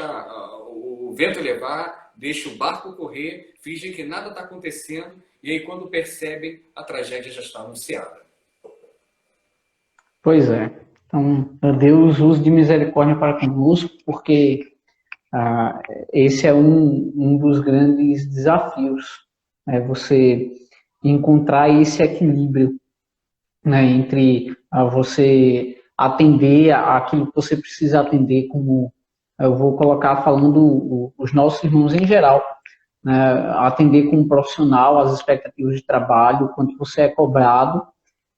o vento levar, deixa o barco correr, fingem que nada está acontecendo, e aí quando percebem, a tragédia já está anunciada. Pois é. Então, Deus use de misericórdia para conosco, porque esse é um dos grandes desafios, você encontrar esse equilíbrio, né, entre você atender aquilo que você precisa atender, como eu vou colocar falando os nossos irmãos em geral, né, atender como profissional as expectativas de trabalho, quanto você é cobrado,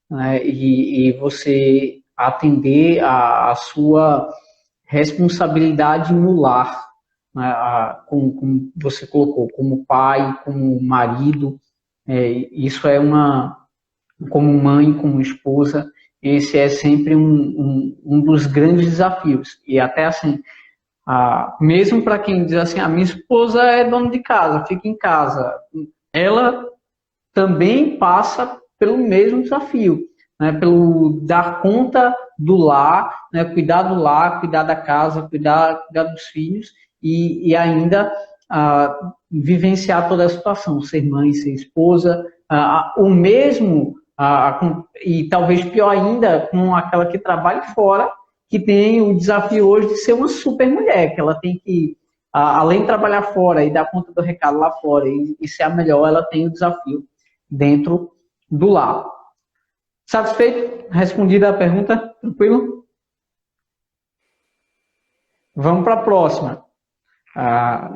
né, e você atender a sua responsabilidade no lar, né, como você colocou, como pai, como marido, isso é como mãe, como esposa, esse é sempre um dos grandes desafios. E até assim, mesmo para quem diz assim, a minha esposa é dona de casa, fica em casa, ela também passa pelo mesmo desafio. né, pelo dar conta do lar, né, cuidar do lar, cuidar da casa, cuidar dos filhos e ainda vivenciar toda a situação, ser mãe, ser esposa, o mesmo, e talvez pior ainda, com aquela que trabalha fora, que tem o desafio hoje de ser uma super mulher, que ela tem que, além de trabalhar fora e dar conta do recado lá fora e ser a melhor, ela tem o desafio dentro do lar. Satisfeito? Respondida a pergunta? Tranquilo? Vamos para a próxima.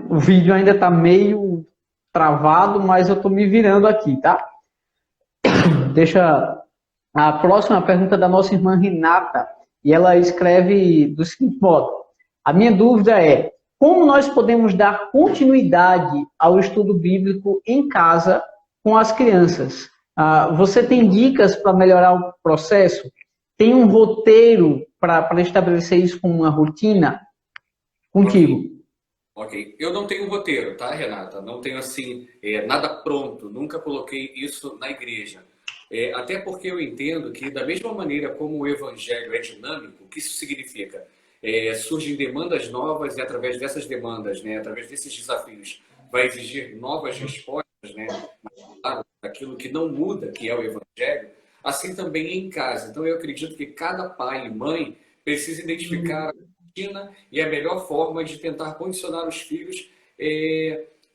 O vídeo ainda está meio travado, mas eu estou me virando aqui, tá? Deixa a próxima pergunta da nossa irmã Renata, e ela escreve do seguinte modo: a minha dúvida é, como nós podemos dar continuidade ao estudo bíblico em casa com as crianças? Você tem dicas para melhorar o processo? Tem um roteiro para estabelecer isso como uma rotina? Contigo. Ok. Eu não tenho roteiro, tá, Renata? Não tenho, assim, nada pronto. Nunca coloquei isso na igreja. Até porque eu entendo que, da mesma maneira como o evangelho é dinâmico, o que isso significa? Surgem demandas novas e, através dessas demandas, né, através desses desafios, vai exigir novas respostas, né? Claro, aquilo que não muda, que é o evangelho, assim também em casa. Então, eu acredito que cada pai e mãe precisa identificar e a melhor forma de tentar condicionar os filhos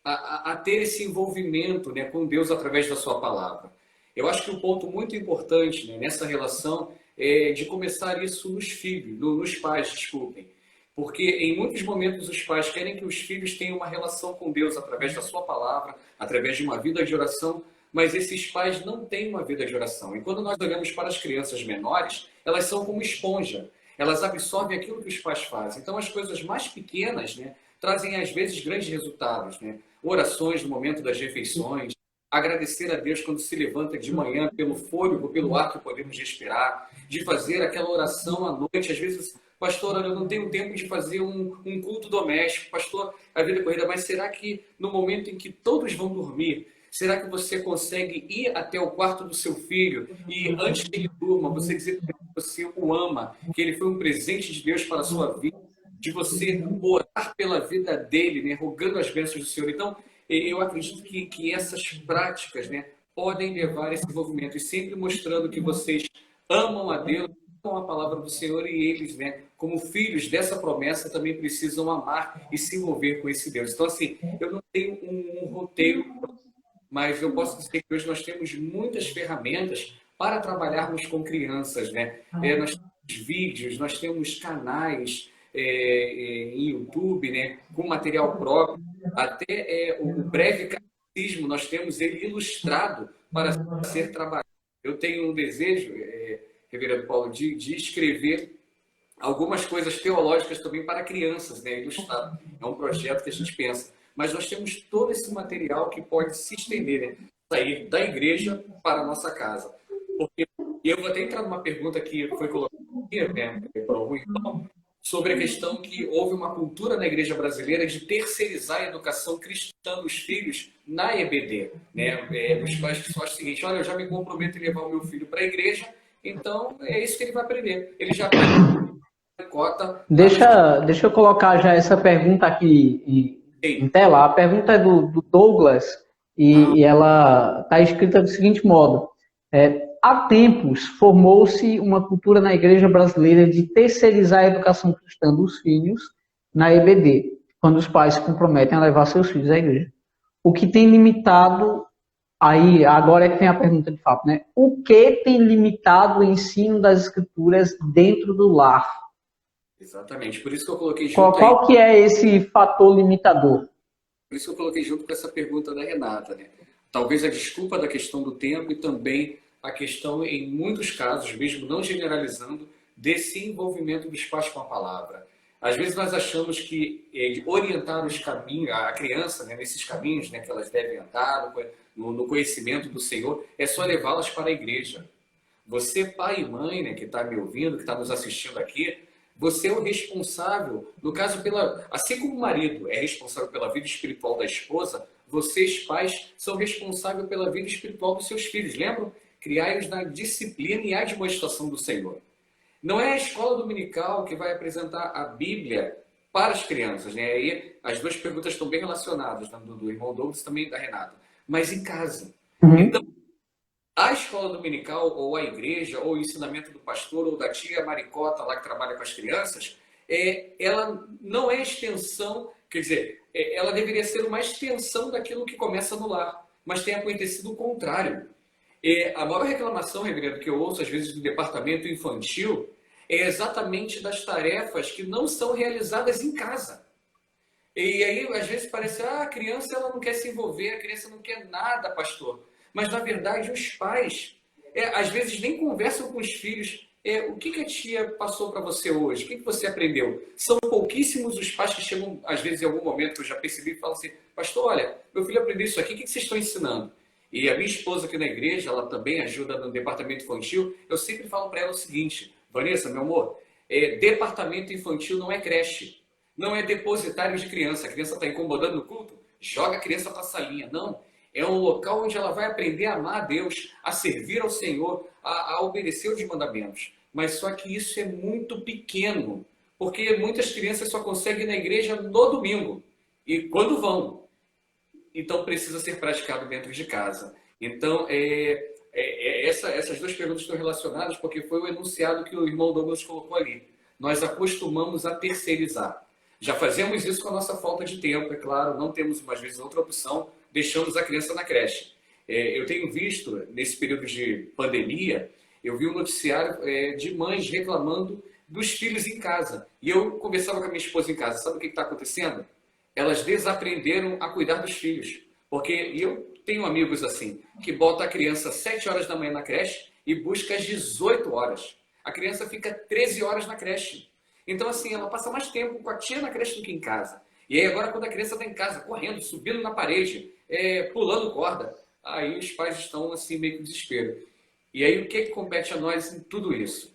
a ter esse envolvimento, né, com Deus através da sua palavra. Eu acho que um ponto muito importante, né, nessa relação é de começar isso nos filhos, nos pais, desculpem. Porque em muitos momentos os pais querem que os filhos tenham uma relação com Deus através da sua palavra, através de uma vida de oração, mas esses pais não têm uma vida de oração. E quando nós olhamos para as crianças menores, elas são como esponja. Elas absorvem aquilo que os pais fazem. Então, as coisas mais pequenas, né, trazem, às vezes, grandes resultados, né? Orações no momento das refeições, agradecer a Deus quando se levanta de manhã pelo fôlego, pelo ar que podemos respirar, de fazer aquela oração à noite. Às vezes, pastor, eu não tenho tempo de fazer um culto doméstico, pastor, a vida é corrida, mas será que no momento em que todos vão dormir, será que você consegue ir até o quarto do seu filho e, antes que ele durma, você dizer que você o ama, que ele foi um presente de Deus para a sua vida, de você orar pela vida dele, né, rogando as bênçãos do Senhor? Então, eu acredito que essas práticas, né, podem levar a esse envolvimento e sempre mostrando que vocês amam a Deus, amam a palavra do Senhor e eles, né, como filhos dessa promessa, também precisam amar e se envolver com esse Deus. Então, assim, eu não tenho um roteiro, mas eu posso dizer que hoje nós temos muitas ferramentas para trabalharmos com crianças, né? Nós temos vídeos, nós temos canais em YouTube, né, com material próprio, até o breve catecismo, nós temos ele ilustrado para ser trabalhado. Eu tenho um desejo, Reverendo Paulo, de escrever algumas coisas teológicas também para crianças, né, ilustrado. É um projeto que a gente pensa. Mas nós temos todo esse material que pode se estender, né, sair da igreja para a nossa casa. Porque eu vou até entrar numa pergunta que foi colocada aqui, né, para algum irmão, sobre a questão que houve uma cultura na igreja brasileira de terceirizar a educação cristã dos filhos na EBD. Né? Os pais que só acham o seguinte: olha, eu já me comprometo em levar o meu filho para a igreja, então é isso que ele vai aprender. Ele já tem cota. Deixa eu colocar já essa pergunta aqui em tela. A pergunta é do Douglas e ela está escrita do seguinte modo: há tempos formou-se uma cultura na igreja brasileira de terceirizar a educação cristã dos filhos na EBD, quando os pais se comprometem a levar seus filhos à igreja. O que tem limitado, aí agora é que tem a pergunta de fato, né? O que tem limitado o ensino das escrituras dentro do lar? Exatamente, por isso que eu coloquei junto. Qual que é esse fator limitador? Por isso que eu coloquei junto com essa pergunta da Renata, né? Talvez a desculpa da questão do tempo e também a questão, em muitos casos, mesmo não generalizando, desse envolvimento dos pais com a palavra. Às vezes nós achamos que orientar os caminhos, a criança, né, nesses caminhos, né, que elas devem andar, no conhecimento do Senhor, é só levá-las para a igreja. Você, pai e mãe, né, que está me ouvindo, que está nos assistindo aqui, você é o responsável, no caso, assim como o marido é responsável pela vida espiritual da esposa, vocês, pais, são responsáveis pela vida espiritual dos seus filhos. Lembram criai-os na disciplina e admoestação do Senhor. Não é a escola dominical que vai apresentar a Bíblia para as crianças, né? Aí as duas perguntas estão bem relacionadas, tanto do irmão Douglas e também da Renata. Mas em casa. Uhum. Então, a escola dominical, ou a igreja, ou o ensinamento do pastor, ou da tia Maricota lá que trabalha com as crianças, ela não é extensão, quer dizer, ela deveria ser uma extensão daquilo que começa no lar, mas tem acontecido o contrário. A maior reclamação, reverendo, que eu ouço às vezes do departamento infantil é exatamente das tarefas que não são realizadas em casa. E aí, às vezes, parece, a criança ela não quer se envolver, a criança não quer nada, pastor. Mas, na verdade, os pais, às vezes, nem conversam com os filhos. O que a tia passou para você hoje? O que você aprendeu? São pouquíssimos os pais que chegam, às vezes, em algum momento, que eu já percebi, e falam assim, pastor, olha, meu filho aprendeu isso aqui, o que vocês estão ensinando? E a minha esposa aqui na igreja, ela também ajuda no departamento infantil, eu sempre falo para ela o seguinte, Vanessa, meu amor, departamento infantil não é creche, não é depositário de criança. A criança está incomodando no culto, joga a criança para a salinha. Não, é um local onde ela vai aprender a amar a Deus, a servir ao Senhor, a obedecer os mandamentos. Mas só que isso é muito pequeno, porque muitas crianças só conseguem ir na igreja no domingo, e quando vão. Então precisa ser praticado dentro de casa. Então, essas duas perguntas estão relacionadas porque foi o enunciado que o irmão Douglas colocou ali. Nós acostumamos a terceirizar. Já fazemos isso com a nossa falta de tempo, é claro, não temos, às vezes, outra opção, deixamos a criança na creche. Eu tenho visto, nesse período de pandemia, eu vi um noticiário de mães reclamando dos filhos em casa. E eu conversava com a minha esposa em casa, sabe o que está acontecendo? Elas desaprenderam a cuidar dos filhos. Porque eu tenho amigos assim, que bota a criança às 7 horas da manhã na creche e busca às 18 horas. A criança fica 13 horas na creche. Então, assim, ela passa mais tempo com a tia na creche do que em casa. E aí, agora, quando a criança está em casa, correndo, subindo na parede, pulando corda, aí os pais estão, assim, meio que desespero. E aí, o que compete a nós em tudo isso?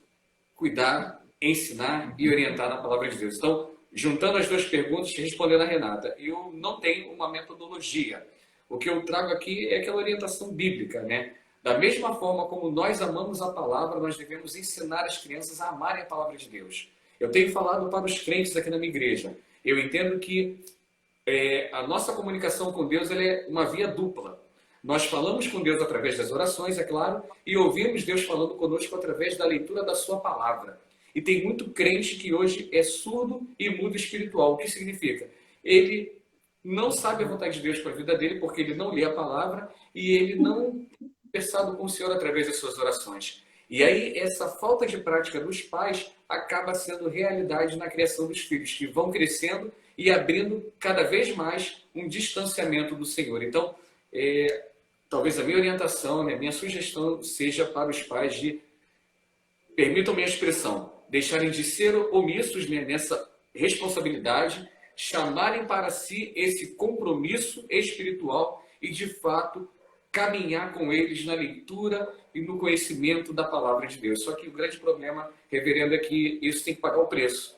Cuidar, ensinar e orientar na palavra de Deus. Então, juntando as duas perguntas, respondendo a Renata, eu não tenho uma metodologia. O que eu trago aqui é aquela orientação bíblica, né? Da mesma forma como nós amamos a palavra, nós devemos ensinar as crianças a amarem a palavra de Deus. Eu tenho falado para os crentes aqui na minha igreja. Eu entendo que a nossa comunicação com Deus ela é uma via dupla. Nós falamos com Deus através das orações, é claro, e ouvimos Deus falando conosco através da leitura da sua palavra. E tem muito crente que hoje é surdo e mudo espiritual. O que significa? Ele não sabe a vontade de Deus para a vida dele porque ele não lê a palavra e ele não tem conversado com o Senhor através das suas orações. E aí, essa falta de prática dos pais acaba sendo realidade na criação dos filhos, que vão crescendo e abrindo cada vez mais um distanciamento do Senhor. Então, talvez a minha orientação, né, a minha sugestão seja para os pais de, permitam-me a expressão, deixarem de ser omissos, né, nessa responsabilidade, chamarem para si esse compromisso espiritual e, de fato, caminhar com eles na leitura e no conhecimento da palavra de Deus. Só que o grande problema, reverendo, é que isso tem que pagar o preço.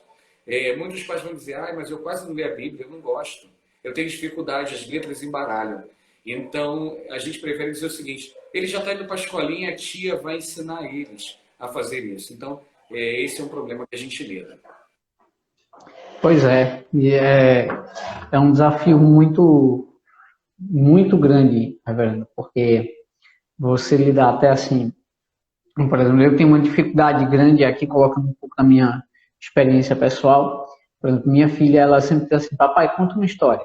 Muitos pais vão dizer, mas eu quase não leio a Bíblia, eu não gosto. Eu tenho dificuldade, as letras embaralham. Então, a gente prefere dizer o seguinte, ele já está indo para a escolinha, a tia vai ensinar eles a fazer isso. Então, esse é um problema que a gente lida. Pois é, e é um desafio muito, muito grande, reverendo, porque você lidar até assim, por exemplo, eu tenho uma dificuldade grande aqui, colocando um pouco da minha experiência pessoal. Por exemplo, minha filha, ela sempre diz assim, papai, conta uma história.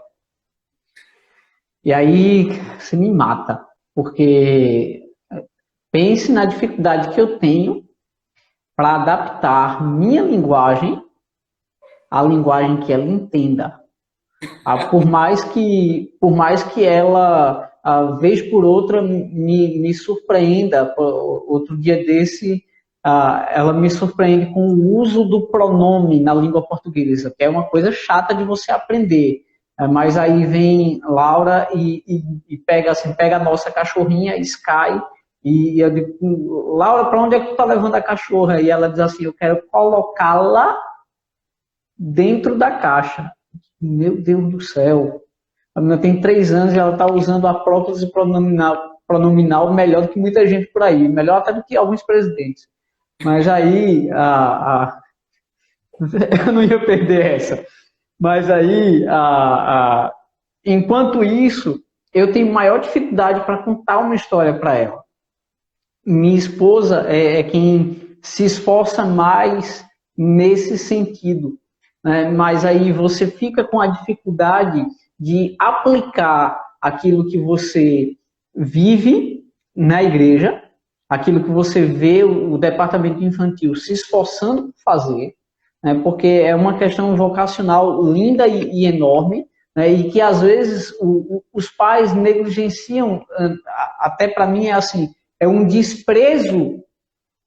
E aí, você me mata, porque pense na dificuldade que eu tenho para adaptar minha linguagem à linguagem que ela entenda. Por mais que ela, vez por outra, me surpreenda. Outro dia desse, ela me surpreende com o uso do pronome na língua portuguesa, que é uma coisa chata de você aprender. Mas aí vem Laura e pega a nossa cachorrinha, Sky, e eu digo, Laura, para onde é que tu está levando a cachorra? E ela diz assim, eu quero colocá-la dentro da caixa. Meu Deus do céu. A menina tem 3 anos e ela está usando a prótese pronominal pronominal melhor do que muita gente por aí, melhor até do que alguns presidentes. Mas aí, eu não ia perder essa. Mas aí, enquanto isso, eu tenho maior dificuldade para contar uma história para ela. Minha esposa é quem se esforça mais nesse sentido, né? Mas aí você fica com a dificuldade de aplicar aquilo que você vive na igreja, aquilo que você vê o departamento infantil se esforçando por fazer, né? Porque é uma questão vocacional linda e enorme, né? E que às vezes os pais negligenciam, até para mim é assim, é um desprezo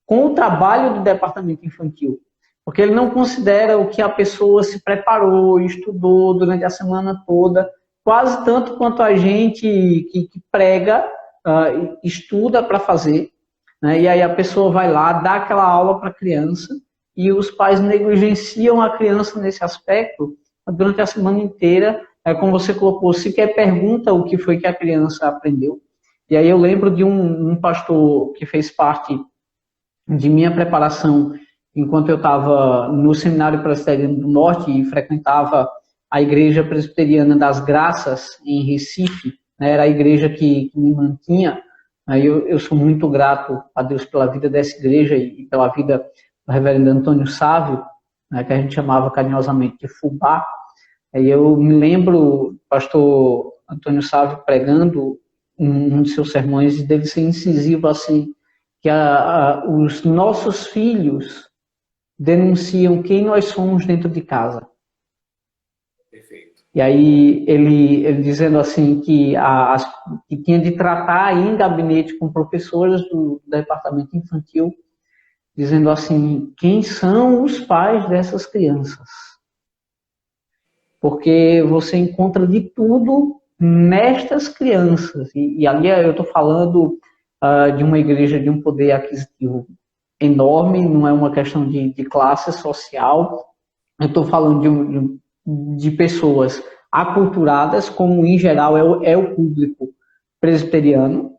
com o trabalho do departamento infantil, porque ele não considera o que a pessoa se preparou, estudou durante a semana toda, quase tanto quanto a gente que prega, estuda para fazer, né? E aí a pessoa vai lá, dá aquela aula para a criança, e os pais negligenciam a criança nesse aspecto durante a semana inteira, como você colocou, sequer pergunta o que foi que a criança aprendeu. E aí eu lembro de um pastor que fez parte de minha preparação enquanto eu estava no Seminário Presbiteriano do Norte e frequentava a Igreja Presbiteriana das Graças, em Recife, né? Era a igreja que me mantinha. Aí eu sou muito grato a Deus pela vida dessa igreja e pela vida do reverendo Antônio Sávio, né, que a gente chamava carinhosamente de Fubá. Aí eu me lembro, pastor Antônio Sávio pregando um de seus sermões, e dele ser incisivo assim, que os nossos filhos denunciam quem nós somos dentro de casa. Perfeito. E aí ele dizendo assim que tinha de tratar em gabinete com professores do departamento infantil, dizendo assim, quem são os pais dessas crianças? Porque você encontra de tudo nestas crianças. E ali eu estou falando de uma igreja de um poder aquisitivo enorme, não é uma questão de classe social. Eu estou falando de pessoas aculturadas, como em geral é o público presbiteriano,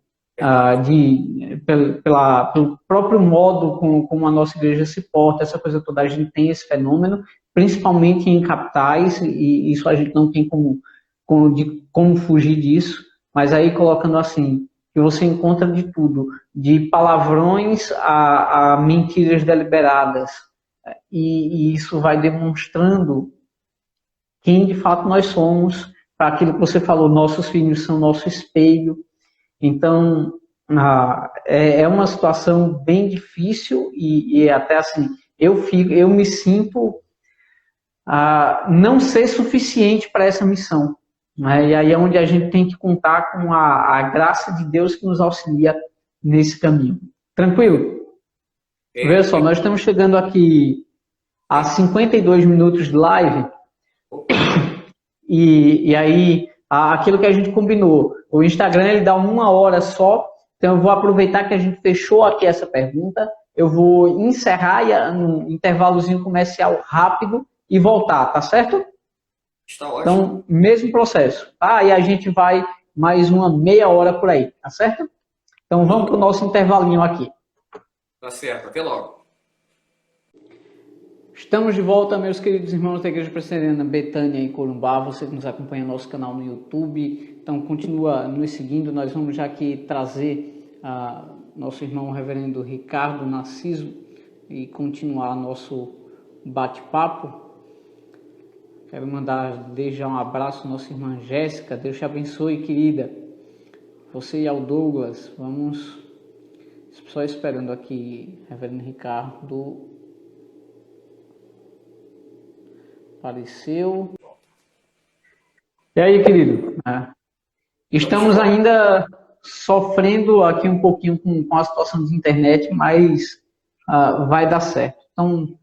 pelo próprio modo como a nossa igreja se porta, essa coisa toda, a gente tem esse fenômeno, principalmente em capitais, e isso a gente não tem como fugir disso, mas aí colocando assim, que você encontra de tudo, de palavrões a mentiras deliberadas, e isso vai demonstrando quem de fato nós somos, para aquilo que você falou, nossos filhos são nosso espelho. Então, é uma situação bem difícil e até assim, eu me sinto não ser suficiente para essa missão, né? E aí é onde a gente tem que contar com a graça de Deus que nos auxilia nesse caminho. Tranquilo? Veja só, nós estamos chegando aqui a 52 minutos de live e aí aquilo que a gente combinou, o Instagram ele dá 1 hora só, então eu vou aproveitar que a gente fechou aqui essa pergunta, eu vou encerrar um intervalozinho comercial rápido e voltar, tá certo? Está ótimo. Então, mesmo processo, tá? E a gente vai mais uma meia hora por aí, tá certo? Então vamos para o nosso intervalinho aqui. Tá certo, até logo. Estamos de volta, meus queridos irmãos da Igreja Presbiteriana Betânia em Corumbá, você que nos acompanha no nosso canal no YouTube, então continua nos seguindo, nós vamos já aqui trazer nosso irmão reverendo Ricardo Narciso e continuar nosso bate-papo. Quero mandar desde já um abraço à nossa irmã Jéssica, Deus te abençoe, querida, você e ao Douglas, vamos só esperando aqui, reverendo Ricardo. Apareceu. E aí, querido? Estamos ainda sofrendo aqui um pouquinho com a situação de internet, mas vai dar certo. Então,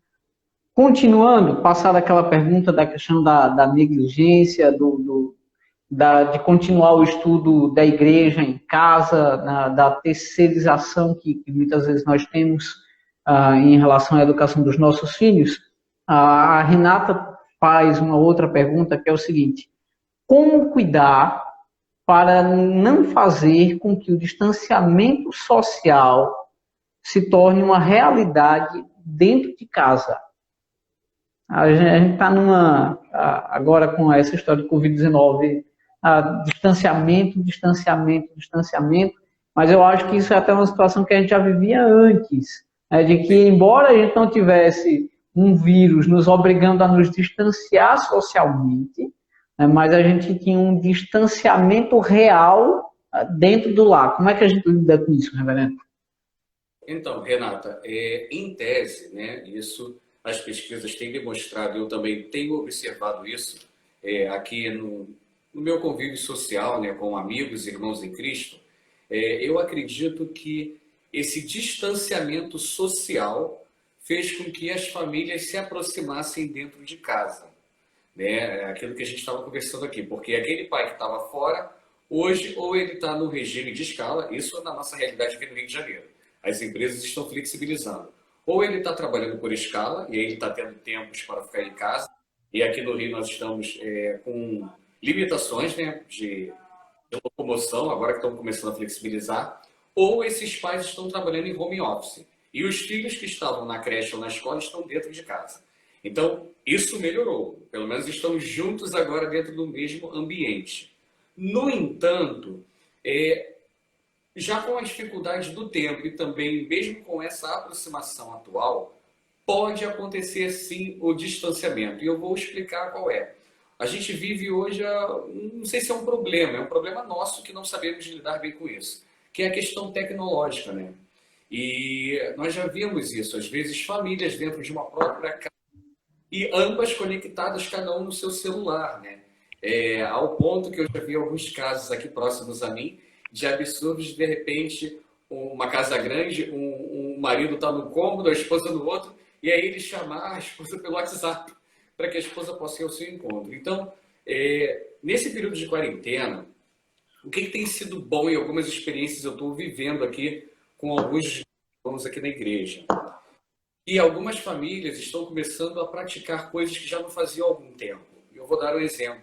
continuando, passar aquela pergunta da questão da negligência, de continuar o estudo da igreja em casa, da terceirização que muitas vezes nós temos em relação à educação dos nossos filhos, a Renata faz uma outra pergunta que é o seguinte: como cuidar para não fazer com que o distanciamento social se torne uma realidade dentro de casa. A gente está agora com essa história de Covid-19, distanciamento, mas eu acho que isso é até uma situação que a gente já vivia antes, né, de que, embora a gente não tivesse um vírus nos obrigando a nos distanciar socialmente, né, mas a gente tinha um distanciamento real dentro do lar. Como é que a gente lida com isso, reverendo? Então, Renata, em tese, né, isso as pesquisas têm demonstrado, eu também tenho observado isso aqui no meu convívio social, né, com amigos e irmãos em Cristo. Eu acredito que esse distanciamento social fez com que as famílias se aproximassem dentro de casa, né? Aquilo que a gente estava conversando aqui, porque aquele pai que estava fora, hoje, ou ele está no regime de escala, isso na nossa realidade aqui no Rio de Janeiro. As empresas estão flexibilizando. Ou ele está trabalhando por escala, e aí ele está tendo tempos para ficar em casa, e aqui no Rio nós estamos com limitações, né, de locomoção, agora que estão começando a flexibilizar, ou esses pais estão trabalhando em home office, e os filhos que estavam na creche ou na escola estão dentro de casa. Então, isso melhorou. Pelo menos estamos juntos agora dentro do mesmo ambiente. No entanto, já com a dificuldade do tempo e também mesmo com essa aproximação atual, pode acontecer sim o distanciamento. E eu vou explicar qual é. A gente vive hoje, não sei se é um problema nosso que não sabemos lidar bem com isso, que é a questão tecnológica, né? E nós já vimos isso, às vezes famílias dentro de uma própria casa e ambas conectadas, cada um no seu celular, né? Ao ponto que eu já vi alguns casos aqui próximos a mim, de absurdos de repente, uma casa grande, um marido está no cômodo, a esposa no outro, e aí ele chamar a esposa pelo WhatsApp, para que a esposa possa ir ao seu encontro. Então, nesse período de quarentena, o que tem sido bom em algumas experiências eu estou vivendo aqui com alguns irmãos aqui na igreja. E algumas famílias estão começando a praticar coisas que já não faziam há algum tempo. Eu vou dar um exemplo.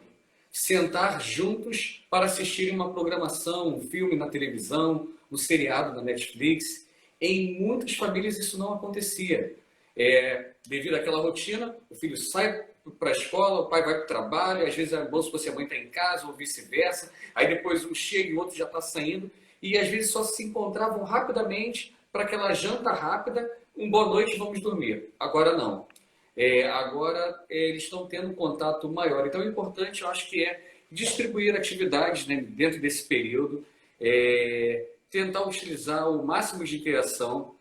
Sentar juntos para assistir uma programação, um filme na televisão, um seriado na Netflix. Em muitas famílias isso não acontecia. Devido àquela rotina, o filho sai para a escola, o pai vai para o trabalho, às vezes é bom se você mãe está em casa ou vice-versa, aí depois um chega e o outro já está saindo, e às vezes só se encontravam rapidamente para aquela janta rápida, boa noite, vamos dormir. Agora não. Agora eles estão tendo um contato maior. Então o importante, eu acho que é distribuir atividades, né, dentro desse período, tentar utilizar o máximo de interação.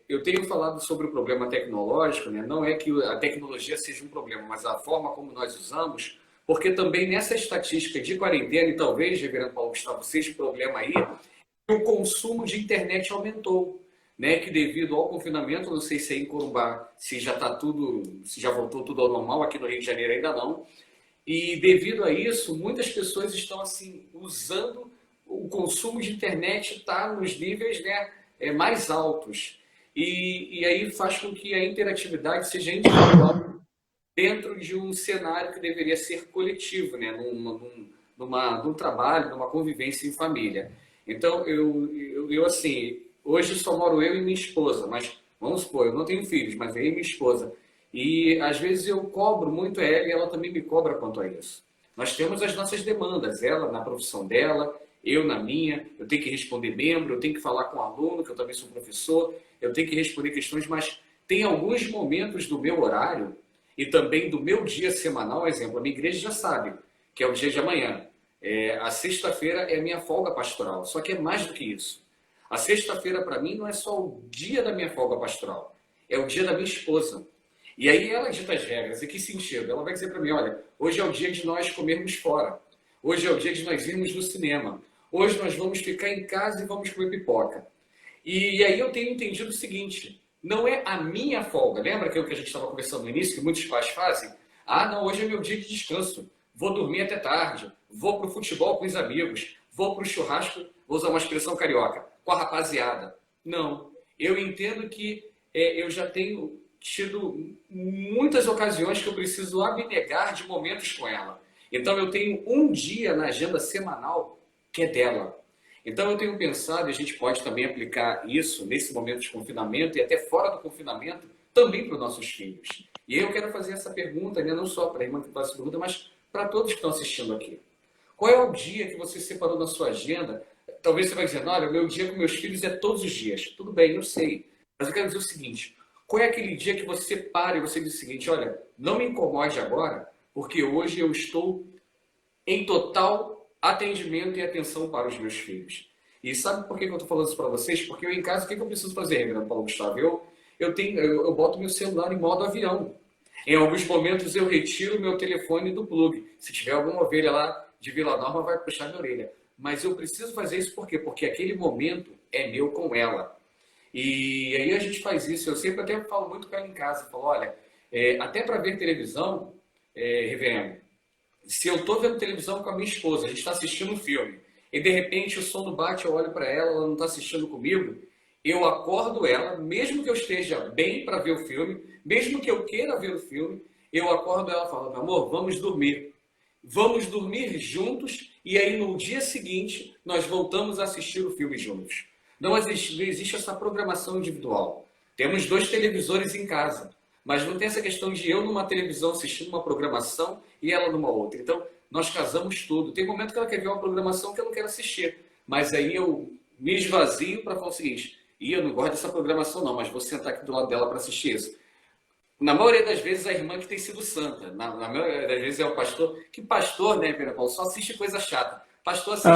Eu tenho falado sobre o problema tecnológico, né? Não é que a tecnologia seja um problema, mas a forma como nós usamos, porque também nessa estatística de quarentena, e talvez, reverendo Paulo Gustavo, seja um problema aí, o consumo de internet aumentou, né? Que devido ao confinamento, não sei se aí em Corumbá, se já está tudo, se já voltou tudo ao normal, aqui no Rio de Janeiro ainda não, e devido a isso, muitas pessoas estão assim, usando o consumo de internet, está nos níveis, né, mais altos. E aí faz com que a interatividade seja individual dentro de um cenário que deveria ser coletivo, né, num trabalho, numa convivência em família. Então, eu assim, hoje só moro eu e minha esposa, mas vamos supor, eu não tenho filhos, mas eu e minha esposa. E às vezes eu cobro muito ela e ela também me cobra quanto a isso. Nós temos as nossas demandas, ela na profissão dela, eu na minha, eu tenho que responder membro, eu tenho que falar com aluno, que eu também sou professor, eu tenho que responder questões, mas tem alguns momentos do meu horário e também do meu dia semanal, exemplo, a minha igreja já sabe, que é o dia de amanhã. A sexta-feira é a minha folga pastoral, só que é mais do que isso. A sexta-feira, para mim, não é só o dia da minha folga pastoral, é o dia da minha esposa. E aí ela dita as regras. E que sentido? Ela vai dizer para mim, olha, hoje é o dia de nós comermos fora. Hoje é o dia de nós irmos no cinema. Hoje nós vamos ficar em casa e vamos comer pipoca. E aí eu tenho entendido o seguinte, não é a minha folga. Lembra aquilo que a gente estava conversando no início, que muitos pais fazem? Ah, não, hoje é meu dia de descanso. Vou dormir até tarde. Vou para o futebol com os amigos. Vou para o churrasco, vou usar uma expressão carioca, com a rapaziada. Não. Eu entendo que eu já tenho tido muitas ocasiões que eu preciso abnegar de momentos com ela. Então eu tenho um dia na agenda semanal que é dela. Então eu tenho pensado, e a gente pode também aplicar isso nesse momento de confinamento e até fora do confinamento, também para os nossos filhos. E aí eu quero fazer essa pergunta, né, não só para a irmã que faz essa pergunta, mas para todos que estão assistindo aqui. Qual é o dia que você separou da sua agenda? Talvez você vai dizer, olha, o meu dia com meus filhos é todos os dias. Tudo bem, eu sei. Mas eu quero dizer o seguinte, qual é aquele dia que você para e você diz o seguinte, olha, não me incomode agora, porque hoje eu estou em total atendimento e atenção para os meus filhos. E sabe por que eu estou falando isso para vocês? Porque eu em casa, o que eu preciso fazer, Reverendo Paulo Gustavo? Eu boto meu celular em modo avião. Em alguns momentos eu retiro meu telefone do plug. Se tiver alguma ovelha lá de Vila Nova, vai puxar minha orelha. Mas eu preciso fazer isso por quê? Porque aquele momento é meu com ela. E aí a gente faz isso. Eu sempre até falo muito com ela em casa. Falo, olha, até para ver televisão, Reverendo, se eu estou vendo televisão com a minha esposa, a gente está assistindo um filme, e de repente o sono bate, eu olho para ela, ela não está assistindo comigo, eu acordo ela, mesmo que eu esteja bem para ver o filme, mesmo que eu queira ver o filme, eu acordo ela falando, amor, vamos dormir. Vamos dormir juntos e aí no dia seguinte nós voltamos a assistir o filme juntos. Não existe essa programação individual. Temos 2 televisores em casa, mas não tem essa questão de eu numa televisão assistindo uma programação e ela numa outra. Então, nós casamos tudo. Tem momento que ela quer ver uma programação que eu não quero assistir, mas aí eu me esvazio para falar o seguinte, eu não gosto dessa programação não, mas vou sentar aqui do lado dela para assistir isso. Na maioria das vezes, a irmã que tem sido santa. Na maioria das vezes é o pastor. Que pastor, né, Pedro Paulo? Só assiste coisa chata. Pastor assiste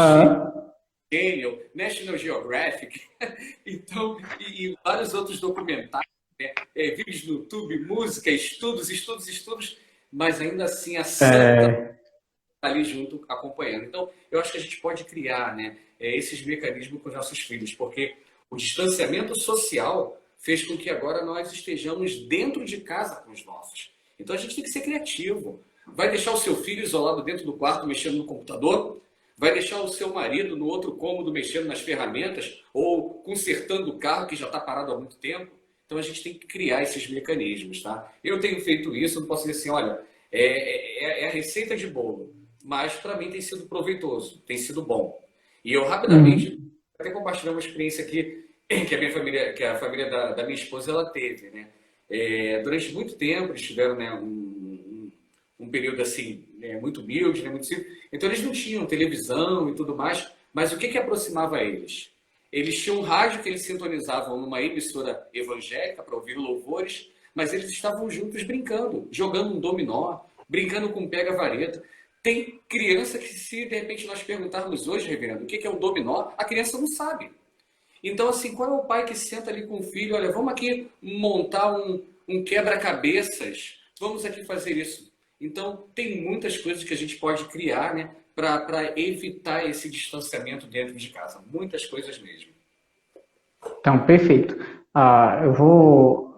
Daniel, National Geographic, então, e vários outros documentários, né? Vídeos no YouTube, música, estudos, mas ainda assim a santa está ali junto, acompanhando. Então, eu acho que a gente pode criar, né, esses mecanismos com os nossos filhos, porque o distanciamento social fez com que agora nós estejamos dentro de casa com os nossos. Então a gente tem que ser criativo. Vai deixar o seu filho isolado dentro do quarto mexendo no computador? Vai deixar o seu marido no outro cômodo mexendo nas ferramentas ou consertando o carro que já está parado há muito tempo? Então a gente tem que criar esses mecanismos, tá? Eu tenho feito isso, não posso dizer assim, olha, é a receita de bolo, mas para mim tem sido proveitoso, tem sido bom. E eu rapidamente até compartilhar uma experiência aqui que a minha família, que a família da minha esposa, ela teve, né? Durante muito tempo eles tiveram, né, um período assim, né, muito humilde, né, muito simples. Então eles não tinham televisão e tudo mais, mas o que aproximava eles? Eles tinham um rádio que eles sintonizavam numa emissora evangélica para ouvir louvores, mas eles estavam juntos brincando, jogando um dominó, brincando com pega-vareta. Tem criança que, se de repente nós perguntarmos hoje, reverendo, o que é um dominó, a criança não sabe. Então, assim, qual é o pai que senta ali com o filho? Olha, vamos aqui montar um quebra-cabeças, vamos aqui fazer isso. Então, tem muitas coisas que a gente pode criar, né, para evitar esse distanciamento dentro de casa. Muitas coisas mesmo. Então, perfeito. Eu vou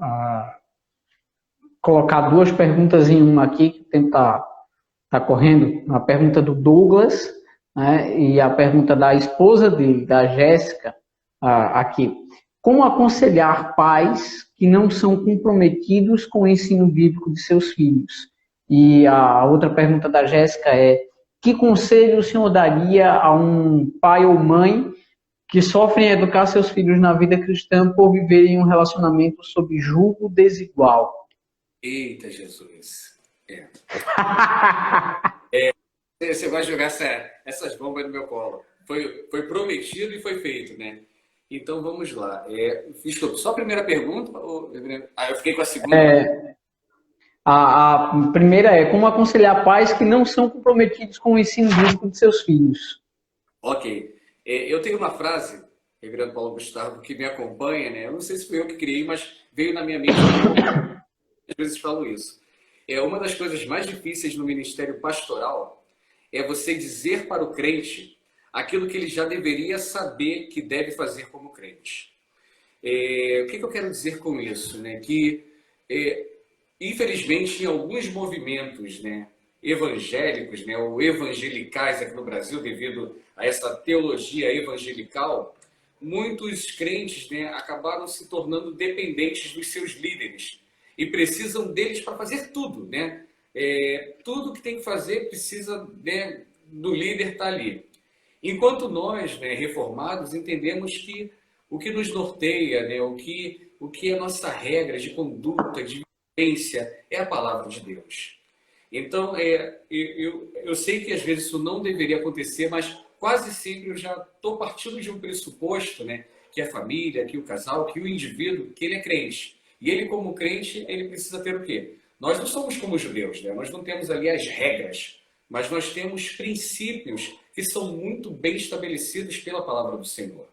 colocar 2 perguntas em uma aqui, que o tempo está correndo. A pergunta do Douglas, né, e a pergunta da esposa dele, da Jéssica, aqui. Como aconselhar pais que não são comprometidos com o ensino bíblico de seus filhos? E a outra pergunta da Jéssica é: que conselho o senhor daria a um pai ou mãe que sofrem a educar seus filhos na vida cristã por viverem um relacionamento sob julgo desigual? Eita, Jesus. Você vai jogar essas bombas no meu colo. Foi prometido e foi feito, né? Então vamos lá. Desculpa, só a primeira pergunta? Eu fiquei com a segunda. A primeira é: como aconselhar pais que não são comprometidos com o ensino bíblico de seus filhos? Ok. Eu tenho uma frase, Reverendo Paulo Gustavo, que me acompanha, né? Eu não sei se foi eu que criei, mas veio na minha mente. Às vezes falo isso. Uma das coisas mais difíceis no ministério pastoral é você dizer para o crente aquilo que ele já deveria saber que deve fazer como crente. O que eu quero dizer com isso? Né? Que, infelizmente, em alguns movimentos, né, evangélicos, né, ou evangelicais aqui no Brasil, devido a essa teologia evangelical, muitos crentes, né, acabaram se tornando dependentes dos seus líderes e precisam deles para fazer tudo. Né? Tudo que tem que fazer precisa, né, do líder estar ali. Enquanto nós, né, reformados, entendemos que o que nos norteia, né, o que é nossa regra de conduta, de vivência, é a palavra de Deus. Então, eu sei que às vezes isso não deveria acontecer, mas quase sempre eu já estou partindo de um pressuposto, né, que a família, que o casal, que o indivíduo, que ele é crente. E ele, como crente, ele precisa ter o quê? Nós não somos como os judeus, né? Nós não temos ali as regras, mas nós temos princípios que são muito bem estabelecidos pela palavra do Senhor.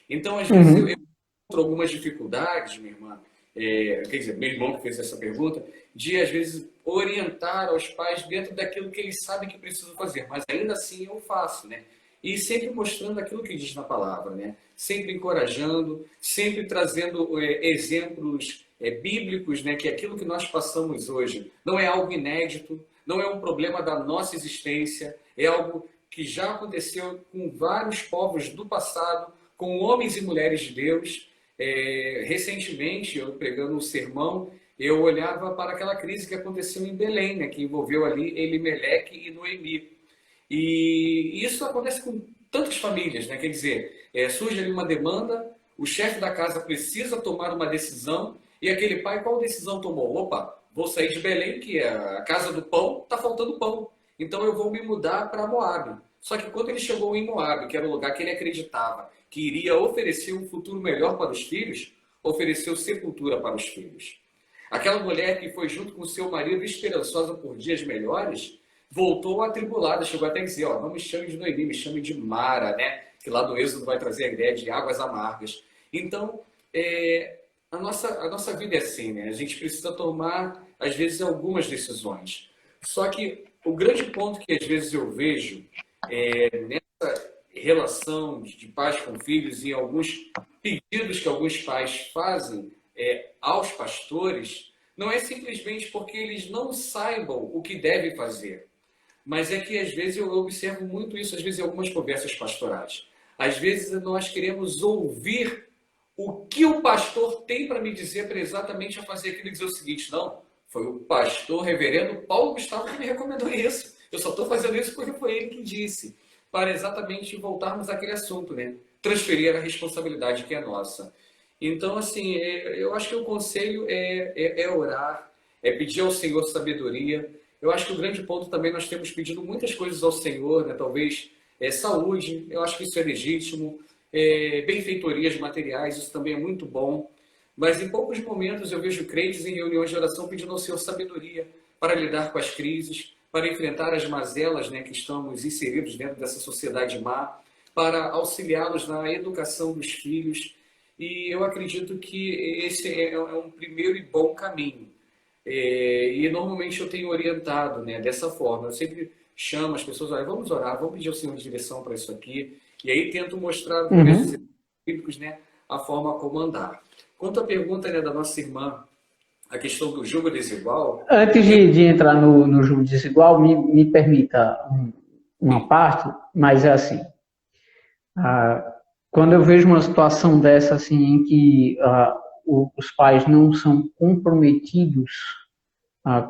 Então, às vezes, eu encontro algumas dificuldades, minha irmã, quer dizer, meu irmão que fez essa pergunta, de, às vezes, orientar aos pais dentro daquilo que eles sabem que precisam fazer, mas ainda assim eu faço, né? E sempre mostrando aquilo que diz na palavra, né? Sempre encorajando, sempre trazendo exemplos bíblicos, né? Que aquilo que nós passamos hoje não é algo inédito, não é um problema da nossa existência, é algo que já aconteceu com vários povos do passado, com homens e mulheres de Deus. Recentemente, eu pregando um sermão, eu olhava para aquela crise que aconteceu em Belém, né, que envolveu ali Elimeleque e Noemi. E isso acontece com tantas famílias, né? Quer dizer, surge ali uma demanda, o chefe da casa precisa tomar uma decisão, e aquele pai, qual decisão tomou? Opa, vou sair de Belém, que é a casa do pão, está faltando pão. Então eu vou me mudar para Moabe. Só que quando ele chegou em Moabe, que era o lugar que ele acreditava que iria oferecer um futuro melhor para os filhos, ofereceu sepultura para os filhos. Aquela mulher que foi junto com seu marido esperançosa por dias melhores, voltou atribulada, chegou até a dizer, ó, não me chame de Noemi, me chame de Mara, né? Que lá do Êxodo vai trazer a ideia de águas amargas. Então, a nossa vida é assim, né? A gente precisa tomar, às vezes, algumas decisões. Só que o grande ponto que às vezes eu vejo nessa relação de pais com filhos e alguns pedidos que alguns pais fazem aos pastores, não é simplesmente porque eles não saibam o que devem fazer, mas é que às vezes eu observo muito isso, às vezes em algumas conversas pastorais. Às vezes nós queremos ouvir o que o pastor tem para me dizer para exatamente a fazer aquilo e dizer o seguinte, não, foi o pastor reverendo Paulo Gustavo que me recomendou isso. Eu só estou fazendo isso porque foi ele que disse, para exatamente voltarmos àquele assunto, né? Transferir a responsabilidade que é nossa. Então, assim, eu acho que o conselho é orar, é pedir ao Senhor sabedoria. Eu acho que o grande ponto também, nós temos pedido muitas coisas ao Senhor, né? Talvez saúde, eu acho que isso é legítimo, benfeitorias materiais, isso também é muito bom. Mas em poucos momentos eu vejo crentes em reuniões de oração pedindo ao Senhor sabedoria para lidar com as crises, para enfrentar as mazelas, né, que estamos inseridos dentro dessa sociedade má, para auxiliá-los na educação dos filhos. E eu acredito que esse é um primeiro e bom caminho. E normalmente eu tenho orientado, né, dessa forma. Eu sempre chamo as pessoas, olha, vamos orar, vamos pedir ao Senhor direção para isso aqui. E aí tento mostrar para esses bíblicos, né, a forma como andar. Quanto à pergunta, né, da nossa irmã, a questão do julgo desigual... Antes de entrar no julgo desigual, me permita uma parte, mas é assim, quando eu vejo uma situação dessa, assim, em que os pais não são comprometidos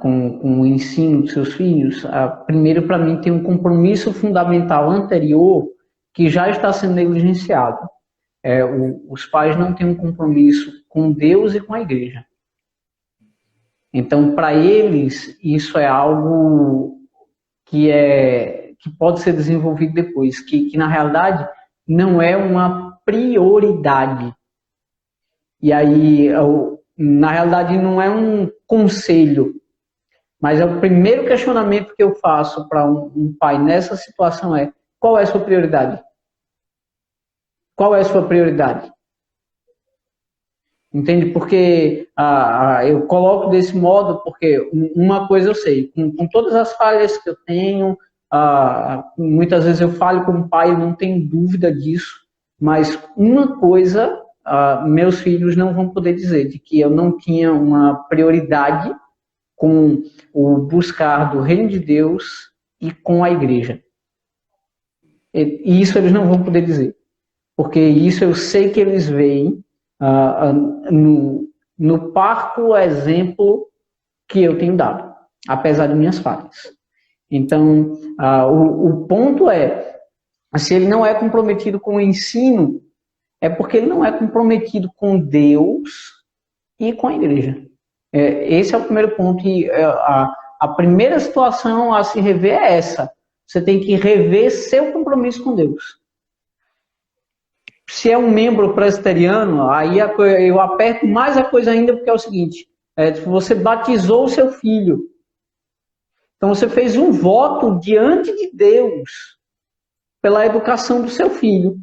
com o ensino dos seus filhos, primeiro, para mim, tem um compromisso fundamental anterior que já está sendo negligenciado. Os pais não têm um compromisso com Deus e com a igreja. Então, para eles, isso é algo que pode ser desenvolvido depois, que na realidade não é uma prioridade. E aí, na realidade, não é um conselho, mas é o primeiro questionamento que eu faço para um pai nessa situação qual é a sua prioridade? Qual é a sua prioridade? Entende? Porque eu coloco desse modo, porque uma coisa eu sei, com todas as falhas que eu tenho, muitas vezes eu falo como pai, eu não tenho dúvida disso, mas uma coisa meus filhos não vão poder dizer, de que eu não tinha uma prioridade com o buscar do reino de Deus e com a igreja. E isso eles não vão poder dizer, porque isso eu sei que eles veem no parco exemplo que eu tenho dado, apesar de minhas falhas. Então, o ponto Se ele não é comprometido com o ensino, é porque ele não é comprometido com Deus e com a igreja. Esse é o primeiro ponto. E a primeira situação a se rever é essa. Você tem que rever seu compromisso com Deus. Se é um membro presbiteriano, aí eu aperto mais a coisa ainda, porque é o seguinte, você batizou o seu filho. Então você fez um voto diante de Deus pela educação do seu filho,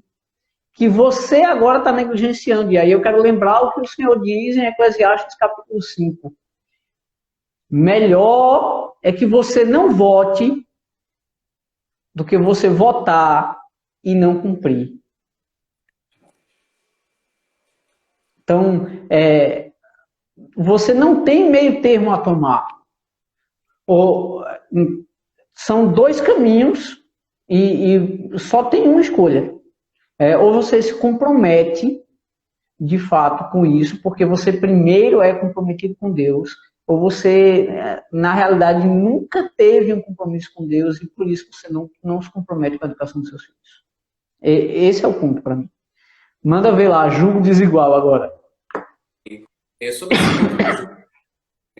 que você agora está negligenciando. E aí eu quero lembrar o que o Senhor diz em Eclesiastes capítulo 5. Melhor é que você não vote do que você votar e não cumprir. Então, você não tem meio termo a tomar. São dois caminhos e só tem uma escolha. Ou você se compromete de fato com isso, porque você primeiro é comprometido com Deus, ou você, na realidade, nunca teve um compromisso com Deus e por isso você não se compromete com a educação dos seus filhos. Esse é o ponto para mim. Manda ver lá, julgo desigual agora. Sobre esse ponto,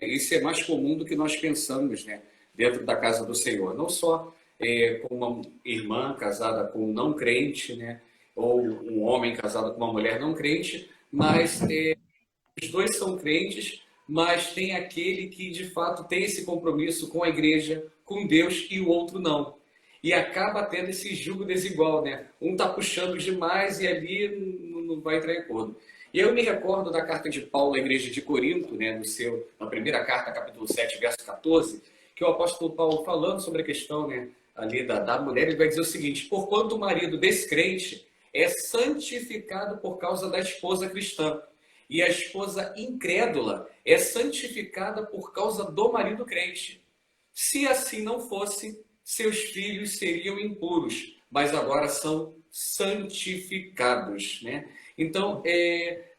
isso é mais comum do que nós pensamos, né, dentro da casa do Senhor. Não só com uma irmã casada com um não crente, né, ou um homem casado com uma mulher não crente, mas os dois são crentes, mas tem aquele que de fato tem esse compromisso com a igreja, com Deus, e o outro não. E acaba tendo esse julgo desigual, né? Um está puxando demais e ali não vai entrar em acordo. E eu me recordo da carta de Paulo à igreja de Corinto, né, na primeira carta, capítulo 7, verso 14, que o apóstolo Paulo, falando sobre a questão, né, ali da mulher, ele vai dizer o seguinte: porquanto o marido descrente é santificado por causa da esposa cristã, e a esposa incrédula é santificada por causa do marido crente. Se assim não fosse, seus filhos seriam impuros, mas agora são santificados, né? Então,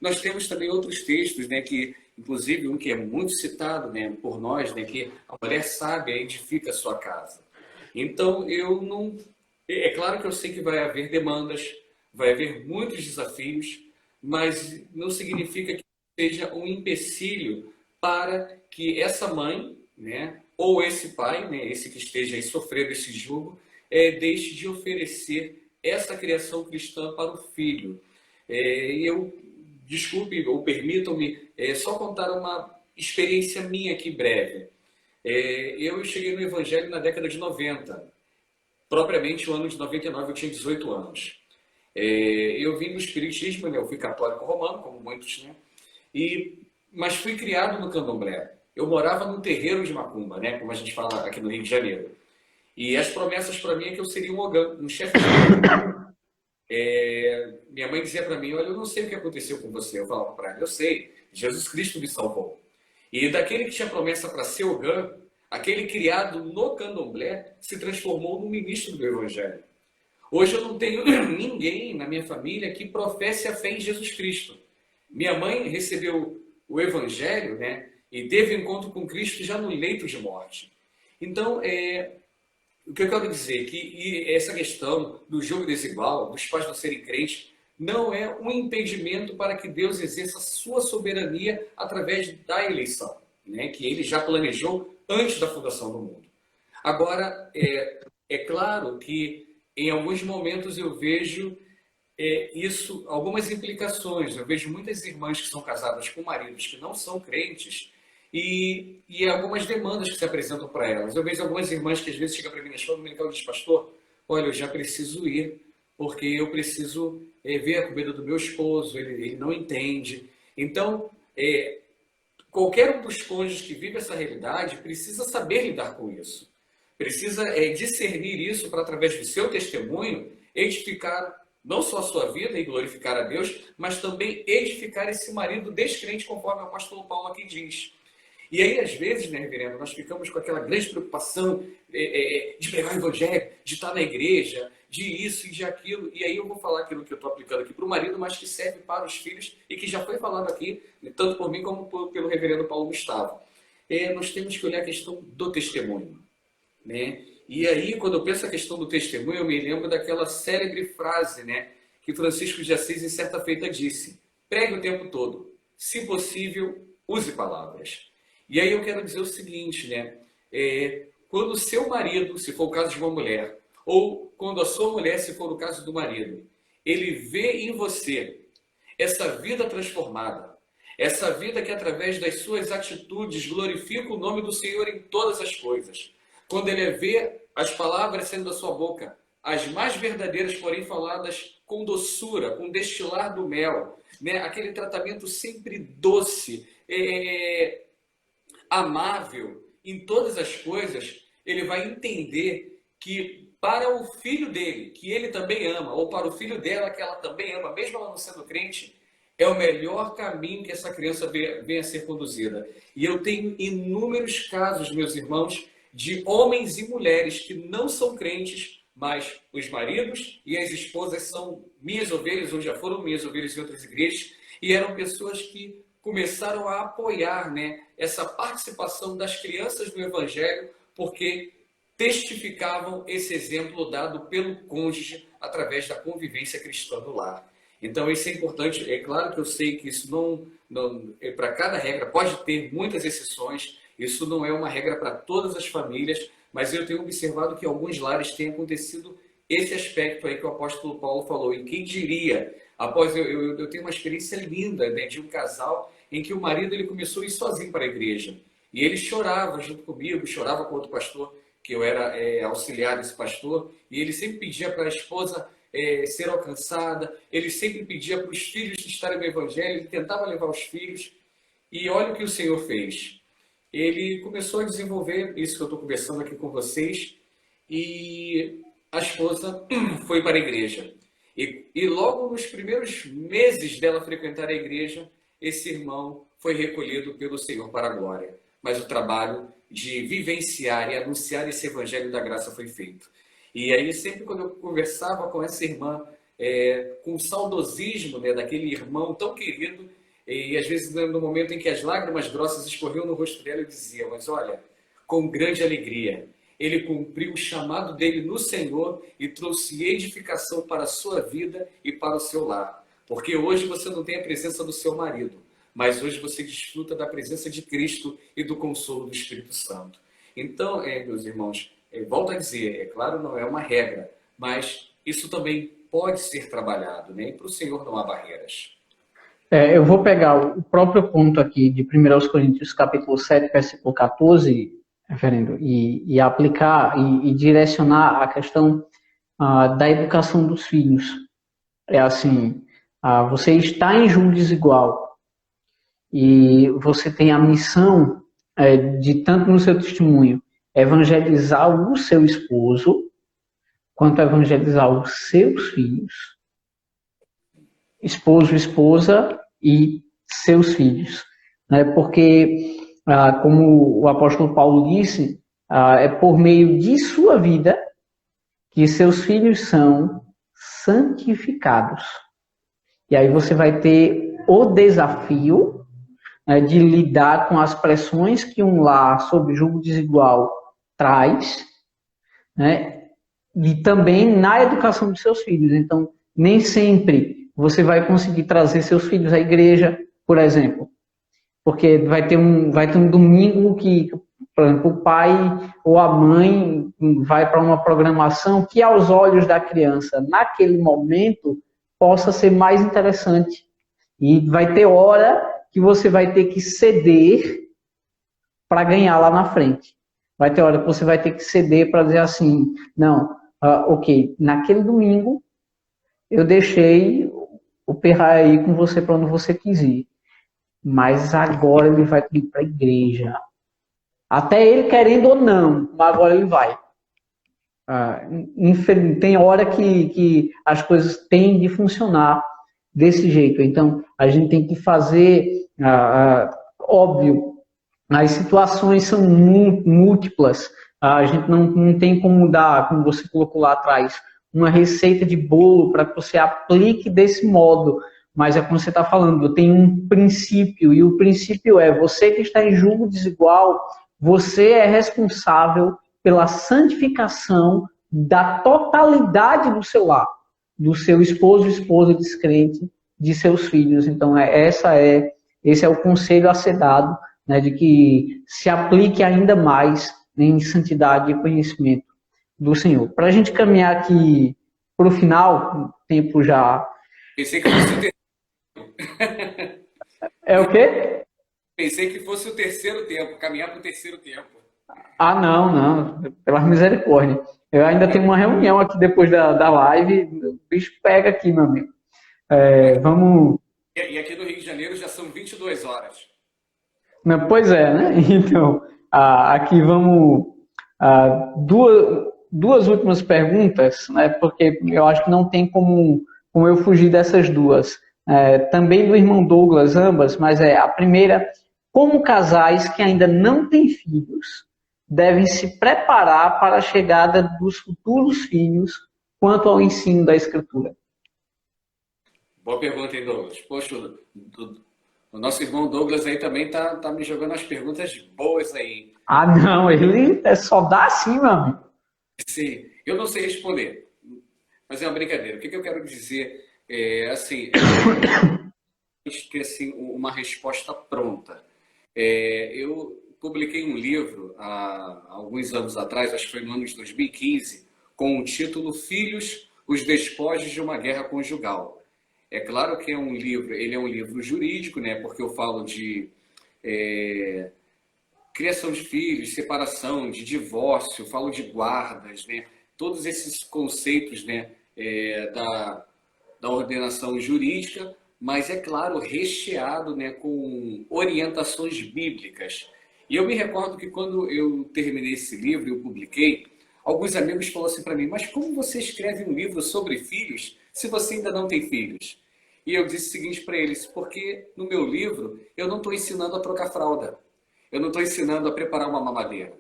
nós temos também outros textos, né, que, inclusive um que é muito citado, né, por nós, né, que a mulher sábia edifica a sua casa. Então, é claro que eu sei que vai haver demandas, vai haver muitos desafios, mas não significa que seja um empecilho para que essa mãe, né, ou esse pai, né, esse que esteja aí sofrendo esse jugo, deixe de oferecer essa criação cristã para o filho. Desculpe ou permitam-me só contar uma experiência minha aqui breve. Eu cheguei no Evangelho na década de 90, propriamente o ano de 99, eu tinha 18 anos. Eu vim do Espiritismo, né? Eu fui católico romano, como muitos, né? Mas fui criado no candomblé. Eu morava num terreiro de macumba, né? Como a gente fala aqui no Rio de Janeiro. E as promessas para mim é que eu seria um ogã, um chefe de ogã. Minha mãe dizia para mim: olha, eu não sei o que aconteceu com você. Eu falava para ela: eu sei, Jesus Cristo me salvou. E daquele que tinha promessa para ser ogã, aquele criado no candomblé se transformou num ministro do Evangelho. Hoje eu não tenho ninguém na minha família que professe a fé em Jesus Cristo. Minha mãe recebeu o Evangelho, né, e teve encontro com Cristo já no leito de morte. Então, o que eu quero dizer é que essa questão do julgo desigual, dos pais não serem crentes, não é um impedimento para que Deus exerça sua soberania através da eleição, né, que ele já planejou antes da fundação do mundo. Agora, é claro que em alguns momentos eu vejo algumas implicações. Eu vejo muitas irmãs que são casadas com maridos que não são crentes e algumas demandas que se apresentam para elas. Eu vejo algumas irmãs que às vezes chegam para mim na escola dominical e dizem: pastor, olha, eu já preciso ir, porque eu preciso ver a comida do meu esposo, ele não entende. Então, qualquer um dos cônjuges que vive essa realidade precisa saber lidar com isso. Precisa discernir isso para, através do seu testemunho, edificar não só a sua vida e glorificar a Deus, mas também edificar esse marido descrente, conforme o apóstolo Paulo aqui diz. E aí, às vezes, né, reverendo, nós ficamos com aquela grande preocupação de pregar o evangelho, de estar na igreja, de isso e de aquilo. E aí eu vou falar aquilo que eu estou aplicando aqui para o marido, mas que serve para os filhos e que já foi falado aqui, tanto por mim como pelo reverendo Paulo Gustavo. Nós temos que olhar a questão do testemunho, né? E aí, quando eu penso a questão do testemunho, eu me lembro daquela célebre frase, né, que Francisco de Assis, em certa feita, disse: pregue o tempo todo. Se possível, use palavras. E aí eu quero dizer o seguinte, né? Quando o seu marido, se for o caso de uma mulher, ou quando a sua mulher, se for o caso do marido, ele vê em você essa vida transformada, essa vida que através das suas atitudes glorifica o nome do Senhor em todas as coisas. Quando ele vê as palavras saindo da sua boca, as mais verdadeiras, porém faladas com doçura, com destilar do mel, né? Aquele tratamento sempre doce, amável em todas as coisas, ele vai entender que para o filho dele, que ele também ama, ou para o filho dela, que ela também ama, mesmo ela não sendo crente, é o melhor caminho que essa criança venha a ser conduzida. E eu tenho inúmeros casos, meus irmãos, de homens e mulheres que não são crentes, mas os maridos e as esposas são minhas ovelhas, ou já foram minhas ovelhas em outras igrejas, e eram pessoas que começaram a apoiar, né, essa participação das crianças no Evangelho, porque testificavam esse exemplo dado pelo cônjuge através da convivência cristã no lar. Então isso é importante. É claro que eu sei que isso não é para cada regra, pode ter muitas exceções, isso não é uma regra para todas as famílias, mas eu tenho observado que em alguns lares tem acontecido esse aspecto aí que o apóstolo Paulo falou. E quem diria, após eu tenho uma experiência linda, né, de um casal em que o marido ele começou a ir sozinho para a igreja. E ele chorava junto comigo, chorava com outro pastor, que eu era auxiliar desse pastor, e ele sempre pedia para a esposa ser alcançada, ele sempre pedia para os filhos estarem no Evangelho, ele tentava levar os filhos, e olha o que o Senhor fez. Ele começou a desenvolver isso que eu estou conversando aqui com vocês, e a esposa foi para a igreja. E logo nos primeiros meses dela frequentar a igreja, esse irmão foi recolhido pelo Senhor para a glória. Mas o trabalho de vivenciar e anunciar esse evangelho da graça foi feito. E aí, sempre quando eu conversava com essa irmã, com o saudosismo, né, daquele irmão tão querido, e às vezes no momento em que as lágrimas grossas escorriam no rosto dela, eu dizia: mas olha, com grande alegria, ele cumpriu o chamado dele no Senhor e trouxe edificação para a sua vida e para o seu lar. Porque hoje você não tem a presença do seu marido, mas hoje você desfruta da presença de Cristo e do consolo do Espírito Santo. Então, meus irmãos, volto a dizer, é claro, não é uma regra, mas isso também pode ser trabalhado, né? E para o Senhor não há barreiras. Eu vou pegar o próprio ponto aqui de 1 Coríntios capítulo 7, versículo 14, reverendo, e aplicar e direcionar a questão da educação dos filhos. É assim, você está em julgo desigual e você tem a missão de, tanto no seu testemunho, evangelizar o seu esposo, quanto evangelizar os seus filhos, esposo, esposa e seus filhos. Né? Porque, como o apóstolo Paulo disse, é por meio de sua vida que seus filhos são santificados. E aí você vai ter o desafio de lidar com as pressões que um lar sob julgo desigual traz, né? E também na educação de seus filhos. Então, nem sempre você vai conseguir trazer seus filhos à igreja, por exemplo, porque vai ter um domingo que, por exemplo, o pai ou a mãe vai para uma programação que, aos olhos da criança, naquele momento, possa ser mais interessante. E vai ter hora que você vai ter que ceder para ganhar lá na frente. Vai ter hora que você vai ter que ceder para dizer assim, não, ok, naquele domingo eu deixei o perrar aí com você para onde você quis ir. Mas agora ele vai ir para a igreja. Até ele querendo ou não, mas agora ele vai. Tem hora que as coisas têm de funcionar desse jeito. Então, a gente tem que fazer, óbvio, as situações são múltiplas. A gente não tem como dar, como você colocou lá atrás, uma receita de bolo para que você aplique desse modo. Mas é como você está falando, tem um princípio, e o princípio é, você que está em julgo desigual, você é responsável pela santificação da totalidade do seu lar, do seu esposo, esposa descrente, de seus filhos. Então, esse é o conselho a ser dado, né, de que se aplique ainda mais em santidade e conhecimento do Senhor. Para a gente caminhar aqui para o final, o tempo já... Pensei que fosse o terceiro. É o quê? Pensei que fosse o terceiro tempo, caminhar para o terceiro tempo. Ah, não, pela misericórdia. Eu ainda tenho uma reunião aqui depois da live, o bicho pega aqui, meu amigo. Vamos... E aqui no Rio de Janeiro já são 22 horas. Pois é, né? Então, aqui vamos... duas últimas perguntas, né? Porque eu acho que não tem como eu fugir dessas duas. Também do irmão Douglas, ambas, mas a primeira, como casais que ainda não têm filhos devem se preparar para a chegada dos futuros filhos quanto ao ensino da Escritura? Boa pergunta, hein, Douglas? Poxa, o nosso irmão Douglas aí também tá me jogando as perguntas boas aí. Ah, não, ele só dá assim, meu amigo. Sim, eu não sei responder, mas é uma brincadeira. O que eu quero dizer assim, que assim, uma resposta pronta. Eu publiquei um livro há alguns anos atrás, acho que foi no ano de 2015, com o título Filhos, os despojos de uma guerra conjugal. É claro que ele é um livro jurídico, né? Porque eu falo de criação de filhos, separação, de divórcio, falo de guardas, né? Todos esses conceitos, né? Da ordenação jurídica, mas é claro, recheado, né? Com orientações bíblicas. E eu me recordo que quando eu terminei esse livro, eu publiquei, alguns amigos falaram assim para mim, mas como você escreve um livro sobre filhos se você ainda não tem filhos? E eu disse o seguinte para eles, porque no meu livro eu não estou ensinando a trocar fralda, eu não estou ensinando a preparar uma mamadeira,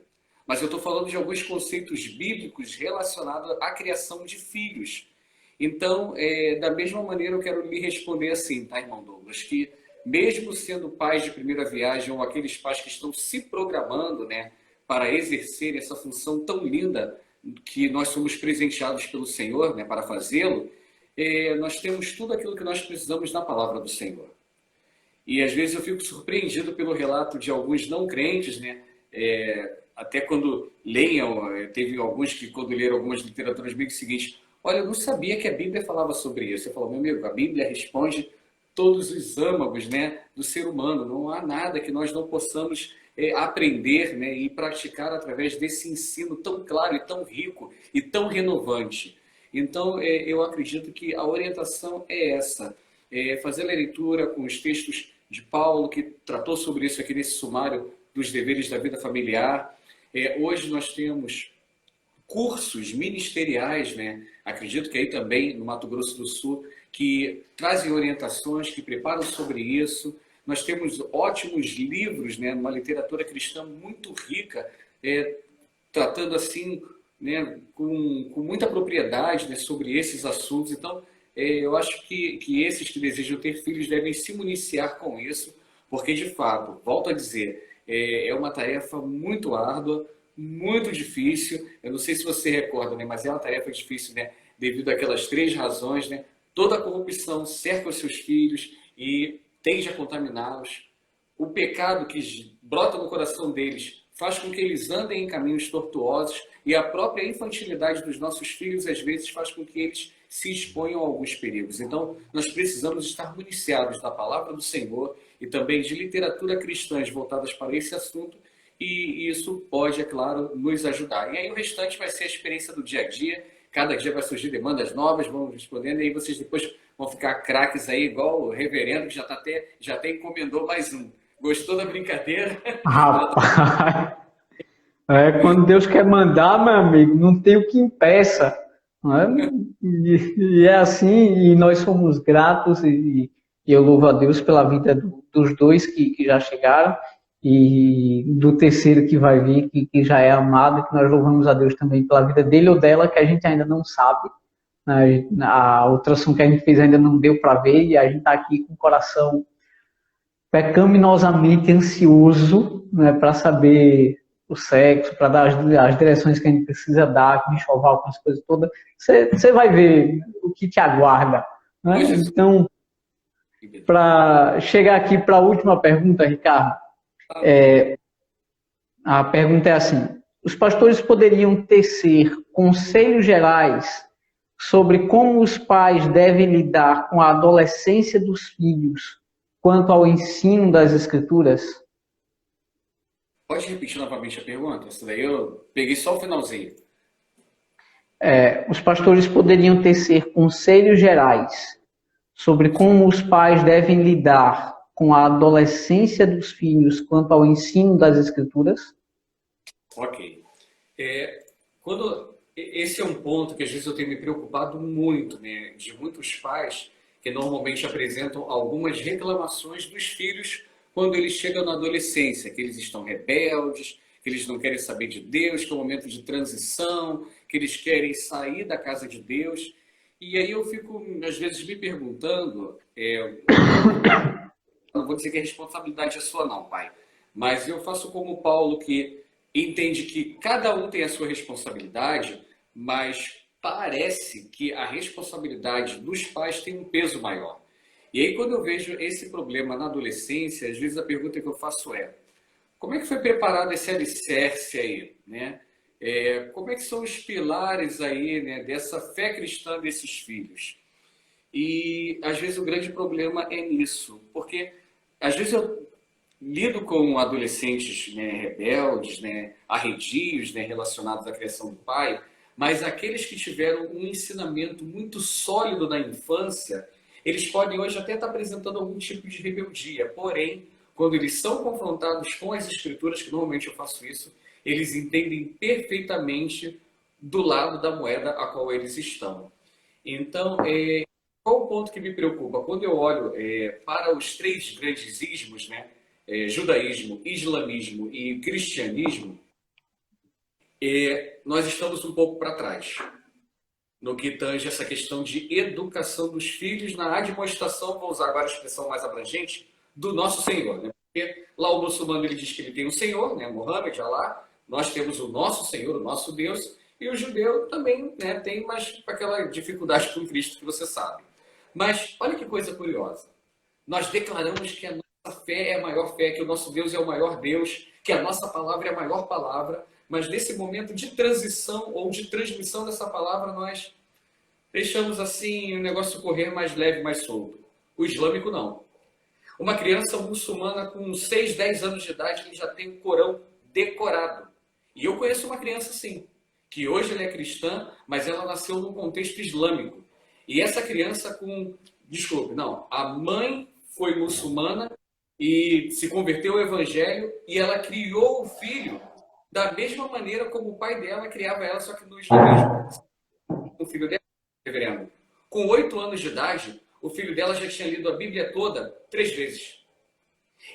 mas eu estou falando de alguns conceitos bíblicos relacionados à criação de filhos. Então, da mesma maneira eu quero lhe responder assim, tá, irmão Douglas, que mesmo sendo pais de primeira viagem ou aqueles pais que estão se programando, né, para exercer essa função tão linda que nós somos presenteados pelo Senhor, né, para fazê-lo, nós temos tudo aquilo que nós precisamos na palavra do Senhor. E às vezes eu fico surpreendido pelo relato de alguns não crentes, né, até quando leiam, teve alguns que quando leram algumas literaturas bíblicas seguintes, olha, eu não sabia que a Bíblia falava sobre isso. Eu falo, meu amigo, a Bíblia responde todos os âmagos, né, do ser humano. Não há nada que nós não possamos aprender, né, e praticar através desse ensino tão claro e tão rico e tão renovante. Então, eu acredito que a orientação é essa. Fazer a leitura com os textos de Paulo, que tratou sobre isso aqui nesse sumário dos deveres da vida familiar. Hoje nós temos cursos ministeriais, né? Acredito que aí também no Mato Grosso do Sul, que trazem orientações, que preparam sobre isso. Nós temos ótimos livros, né? Uma literatura cristã muito rica, tratando assim, né? com muita propriedade, né? Sobre esses assuntos. Então, eu acho que esses que desejam ter filhos devem se municiar com isso, porque de fato, volto a dizer, é uma tarefa muito árdua, muito difícil. Eu não sei se você recorda, né? Mas é uma tarefa difícil, né? Devido àquelas 3 razões, né? Toda a corrupção cerca os seus filhos e tende a contaminá-los. O pecado que brota no coração deles faz com que eles andem em caminhos tortuosos e a própria infantilidade dos nossos filhos às vezes faz com que eles se exponham a alguns perigos. Então, nós precisamos estar municiados da palavra do Senhor e também de literatura cristãs voltadas para esse assunto, e isso pode, é claro, nos ajudar. E aí o restante vai ser a experiência do dia a dia. Cada dia vai surgir demandas novas, vamos respondendo, e aí vocês depois vão ficar craques aí, igual o reverendo, que já até encomendou mais um. Gostou da brincadeira? Rapaz, quando Deus quer mandar, meu amigo, não tem o que impeça. Não é? E é assim, e nós somos gratos, e eu louvo a Deus pela vida dos 2 que já chegaram, e do terceiro que vai vir, que já é amado, que nós louvamos a Deus também pela vida dele ou dela, que a gente ainda não sabe. A ultrassom que a gente fez ainda não deu para ver, e a gente está aqui com o coração pecaminosamente ansioso, né, para saber o sexo, para dar as direções que a gente precisa dar, enxoval com as coisas todas, você vai ver o que te aguarda. Né? Então, para chegar aqui para a última pergunta, Ricardo, a pergunta é assim: os pastores poderiam tecer conselhos gerais sobre como os pais devem lidar com a adolescência dos filhos quanto ao ensino das Escrituras? Pode repetir novamente a pergunta? Essa daí eu peguei só o finalzinho. Os pastores poderiam tecer conselhos gerais sobre como os pais devem lidar com a adolescência dos filhos quanto ao ensino das Escrituras? Ok. Esse é um ponto que às vezes eu tenho me preocupado muito, né? De muitos pais que normalmente apresentam algumas reclamações dos filhos quando eles chegam na adolescência, que eles estão rebeldes, que eles não querem saber de Deus, que é um momento de transição, que eles querem sair da casa de Deus. E aí eu fico, às vezes, me perguntando, não vou dizer que a responsabilidade é sua não, pai, mas eu faço como Paulo, que entende que cada um tem a sua responsabilidade, mas parece que a responsabilidade dos pais tem um peso maior. E aí, quando eu vejo esse problema na adolescência, às vezes a pergunta que eu faço é: como é que foi preparado esse alicerce aí, né? Como é que são os pilares aí, né, dessa fé cristã desses filhos? E às vezes o grande problema é nisso, porque às vezes eu lido com adolescentes, né, rebeldes, né, arredios, né, relacionados à criação do pai, mas aqueles que tiveram um ensinamento muito sólido na infância, eles podem hoje até estar apresentando algum tipo de rebeldia, porém, quando eles são confrontados com as escrituras, que normalmente eu faço isso, eles entendem perfeitamente do lado da moeda a qual eles estão. Então, qual o ponto que me preocupa? Quando eu olho para os três grandes ismos, né, judaísmo, islamismo e cristianismo, nós estamos um pouco para trás no que tange essa questão de educação dos filhos na admoestação, vou usar agora a expressão mais abrangente, do nosso Senhor. Né? Porque lá o muçulmano ele diz que ele tem um Senhor, né, Muhammad, Allah, nós temos o nosso Senhor, o nosso Deus, e o judeu também, né, tem mais aquela dificuldade com Cristo que você sabe. Mas olha que coisa curiosa. Nós declaramos que a nossa fé é a maior fé, que o nosso Deus é o maior Deus, que a nossa palavra é a maior palavra, mas nesse momento de transição ou de transmissão dessa palavra, nós deixamos assim o negócio correr mais leve, mais solto. O islâmico não. Uma criança muçulmana com 6, 10 anos de idade, ele já tem o Corão decorado. E eu conheço uma criança assim, que hoje ela é cristã, mas ela nasceu num contexto islâmico. E essa criança desculpe, não, a mãe foi muçulmana e se converteu ao evangelho e ela criou o filho da mesma maneira como o pai dela criava ela, só que no islamismo. O filho dela, reverendo, com 8 anos de idade, o filho dela já tinha lido a Bíblia toda 3 vezes.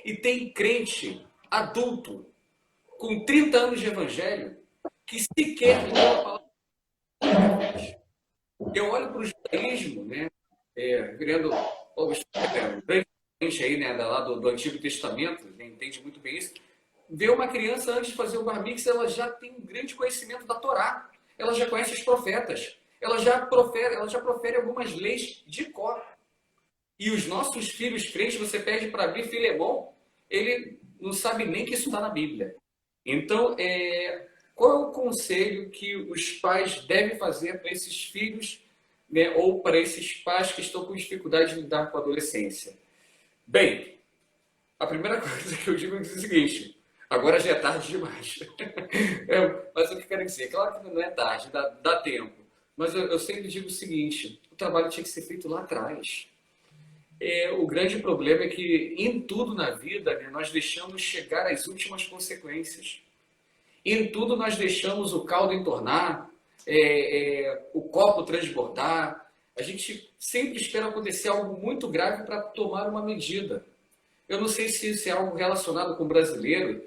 E tem crente adulto com 30 anos de evangelho que sequer leu a palavra única vez. Eu olho para o judaísmo, né? Reverendo grande aí, né, lá do Antigo Testamento, né, entende muito bem isso. Ver uma criança antes de fazer o bar mitzvah, ela já tem um grande conhecimento da Torá. Ela já conhece os profetas. Ela já profere algumas leis de cor. E os nossos filhos crentes, você pede para abrir Filemão, ele não sabe nem que isso está na Bíblia. Então, qual é o conselho que os pais devem fazer para esses filhos, né, ou para esses pais que estão com dificuldade de lidar com a adolescência? Bem, a primeira coisa que eu digo é o seguinte: agora já é tarde demais. Mas o que eu quero dizer? Claro que não é tarde, dá tempo. Mas eu sempre digo o seguinte: o trabalho tinha que ser feito lá atrás. O grande problema é que em tudo na vida, né, nós deixamos chegar às últimas consequências. Em tudo nós deixamos o caldo entornar, o copo transbordar. A gente sempre espera acontecer algo muito grave para tomar uma medida. Eu não sei se isso é algo relacionado com o brasileiro,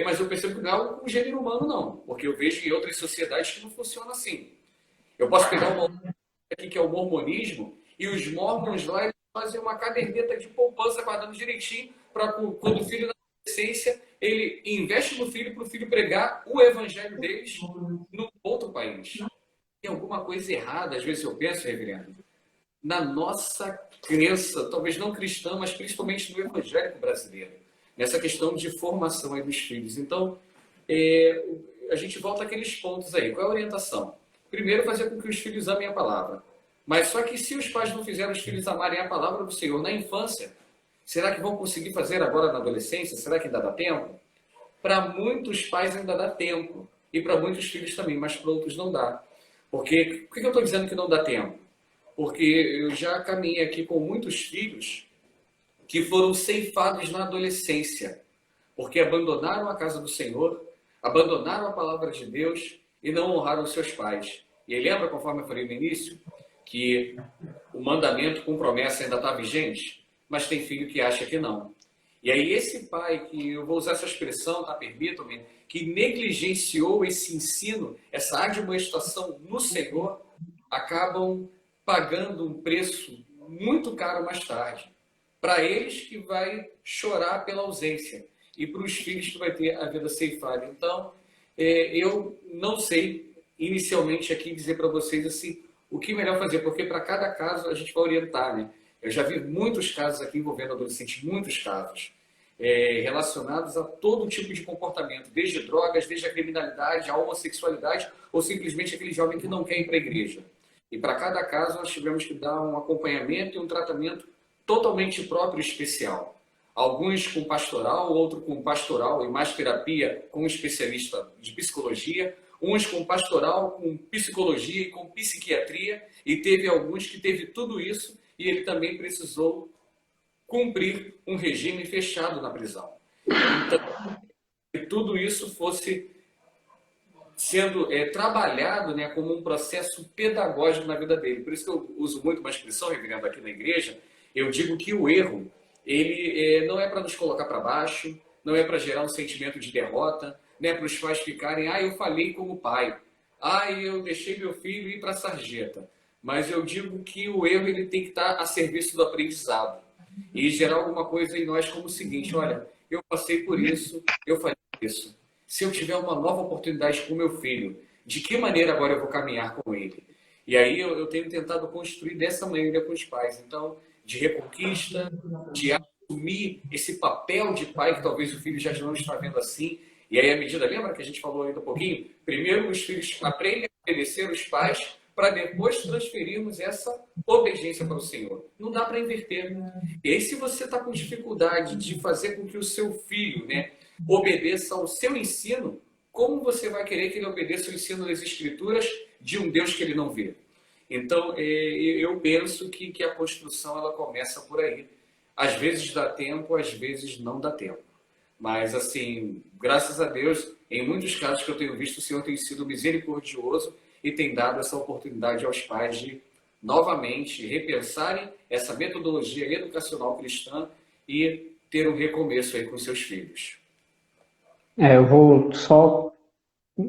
mas eu percebo que não é algo com o gênero humano, não. Porque eu vejo em outras sociedades que não funciona assim. Eu posso pegar uma aqui que é o mormonismo, e os mormons lá eles fazem uma caderneta de poupança guardando direitinho para quando o filho adolescência, ele investe no filho para o filho pregar o evangelho deles no outro país. Tem alguma coisa errada, às vezes eu penso, reverendo, na nossa crença, talvez não cristã, mas principalmente no evangélico brasileiro, nessa questão de formação aí dos filhos. Então, a gente volta àqueles pontos aí. Qual é a orientação? Primeiro, fazer com que os filhos amem a palavra. Mas só que se os pais não fizeram os filhos amarem a palavra do Senhor na infância, será que vão conseguir fazer agora na adolescência? Será que ainda dá tempo? Para muitos pais ainda dá tempo. E para muitos filhos também, mas para outros não dá. Porque, por que eu estou dizendo que não dá tempo? Porque eu já caminhei aqui com muitos filhos que foram ceifados na adolescência, porque abandonaram a casa do Senhor, abandonaram a palavra de Deus e não honraram os seus pais. E aí lembra, conforme eu falei no início, que o mandamento com promessa ainda está vigente, mas tem filho que acha que não. E aí esse pai, que eu vou usar essa expressão, tá, permitam-me, que negligenciou esse ensino, essa admoestação no Senhor, acabam pagando um preço muito caro mais tarde. Para eles que vai chorar pela ausência e para os filhos que vai ter a vida ceifada. Então, eu não sei inicialmente aqui dizer para vocês assim, o que melhor fazer, porque para cada caso a gente vai orientar, né? Eu já vi muitos casos aqui envolvendo adolescentes, muitos casos, relacionados a todo tipo de comportamento, desde drogas, desde a criminalidade, a homossexualidade, ou simplesmente aquele jovem que não quer ir para a igreja. E para cada caso nós tivemos que dar um acompanhamento e um tratamento totalmente próprio e especial. Alguns com pastoral, outro com pastoral e mais terapia com um especialista de psicologia, uns com pastoral, com psicologia e com psiquiatria, e teve alguns que teve tudo isso e ele também precisou cumprir um regime fechado na prisão. Então, que tudo isso fosse sendo trabalhado, né, como um processo pedagógico na vida dele. Por isso que eu uso muito uma expressão, reverendo, aqui na igreja, eu digo que o erro, ele não é para nos colocar para baixo, não é para gerar um sentimento de derrota, não é para os pais ficarem, eu falhei como pai, eu deixei meu filho ir para a sarjeta. Mas eu digo que o erro ele tem que estar a serviço do aprendizado e gerar alguma coisa em nós como o seguinte, olha, eu passei por isso, eu falei isso. Se eu tiver uma nova oportunidade com meu filho, de que maneira agora eu vou caminhar com ele? E aí eu tenho tentado construir dessa maneira com os pais. Então, de reconquista, de assumir esse papel de pai que talvez o filho já não está vendo assim. E aí, à medida, lembra que a gente falou ainda um pouquinho? Primeiro, os filhos aprendem a obedecer os pais para depois transferirmos essa obediência para o Senhor. Não dá para inverter. E aí, se você está com dificuldade de fazer com que o seu filho, né, obedeça ao seu ensino, como você vai querer que ele obedeça o ensino das Escrituras de um Deus que ele não vê? Então, eu penso que a construção ela começa por aí. Às vezes dá tempo, às vezes não dá tempo. Mas, assim, graças a Deus, em muitos casos que eu tenho visto, o Senhor tem sido misericordioso e tem dado essa oportunidade aos pais de, novamente, repensarem essa metodologia educacional cristã e ter um recomeço aí com seus filhos. Eu vou só,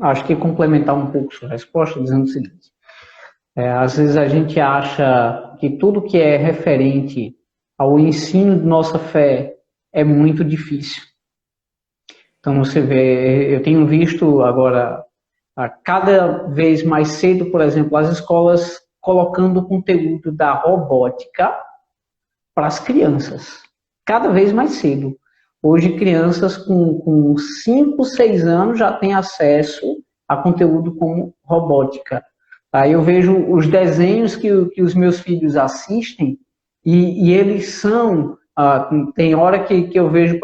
acho que complementar um pouco sua resposta, dizendo o seguinte. Às vezes a gente acha que tudo que é referente ao ensino de nossa fé é muito difícil. Então você vê, eu tenho visto agora, cada vez mais cedo, por exemplo, as escolas colocando o conteúdo da robótica para as crianças. Cada vez mais cedo. Hoje, crianças com 5, 6 anos já têm acesso a conteúdo como robótica. Aí eu vejo os desenhos que os meus filhos assistem e eles são... tem hora que eu vejo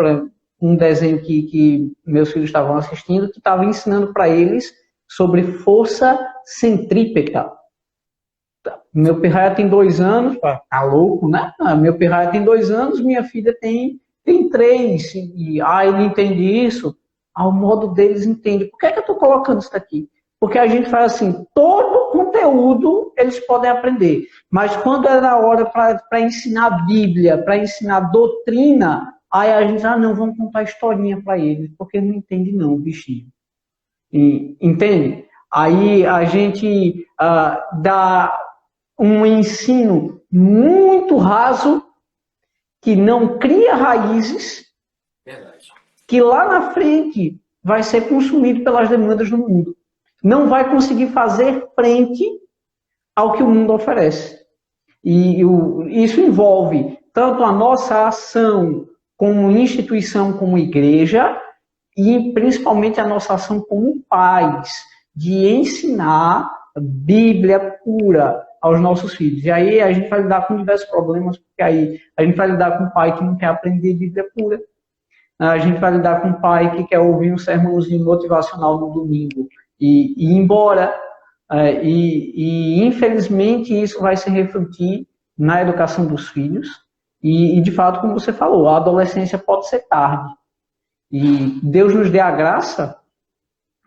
um desenho que meus filhos estavam assistindo que estava ensinando para eles sobre força centrípeta. Meu pirraia tem 2 anos, tá louco, né? Meu pirraia tem 2 anos, minha filha tem 3, e ele entende isso, o modo deles entende. Por que eu estou colocando isso aqui? Porque a gente faz assim, todo conteúdo eles podem aprender, mas quando é na hora para ensinar a Bíblia, para ensinar doutrina, aí a gente, não, vamos contar historinha para eles, porque não entende não, bichinho. Entende? Aí a gente dá um ensino muito raso, que não cria raízes. Verdade. que lá na frente vai ser consumido pelas demandas do mundo. Não vai conseguir fazer frente ao que o mundo oferece. E isso envolve tanto a nossa ação como instituição, como igreja, e principalmente a nossa ação como pais, de ensinar Bíblia pura aos nossos filhos. E aí a gente vai lidar com diversos problemas, porque aí a gente vai lidar com um pai que não quer aprender Bíblia pura, a gente vai lidar com um pai que quer ouvir um sermãozinho motivacional no domingo e ir embora, infelizmente isso vai se refletir na educação dos filhos, e de fato, como você falou, a adolescência pode ser tarde. E Deus nos dê a graça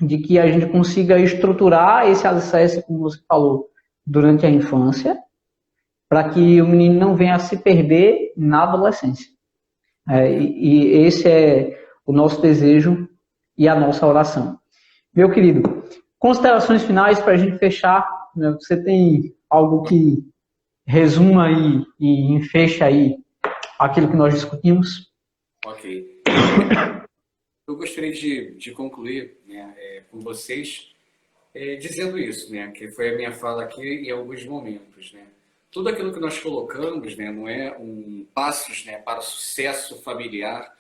de que a gente consiga estruturar esse alicerce, como você falou, durante a infância, para que o menino não venha a se perder na adolescência. E esse é o nosso desejo e a nossa oração. Meu querido, considerações finais para a gente fechar, né? Você tem algo que resuma aí e enfecha aí aquilo que nós discutimos? Ok. Eu gostaria de concluir, né, com vocês dizendo isso, né, que foi a minha fala aqui em alguns momentos, né. Tudo aquilo que nós colocamos, né, não é passos, né, para sucesso familiar,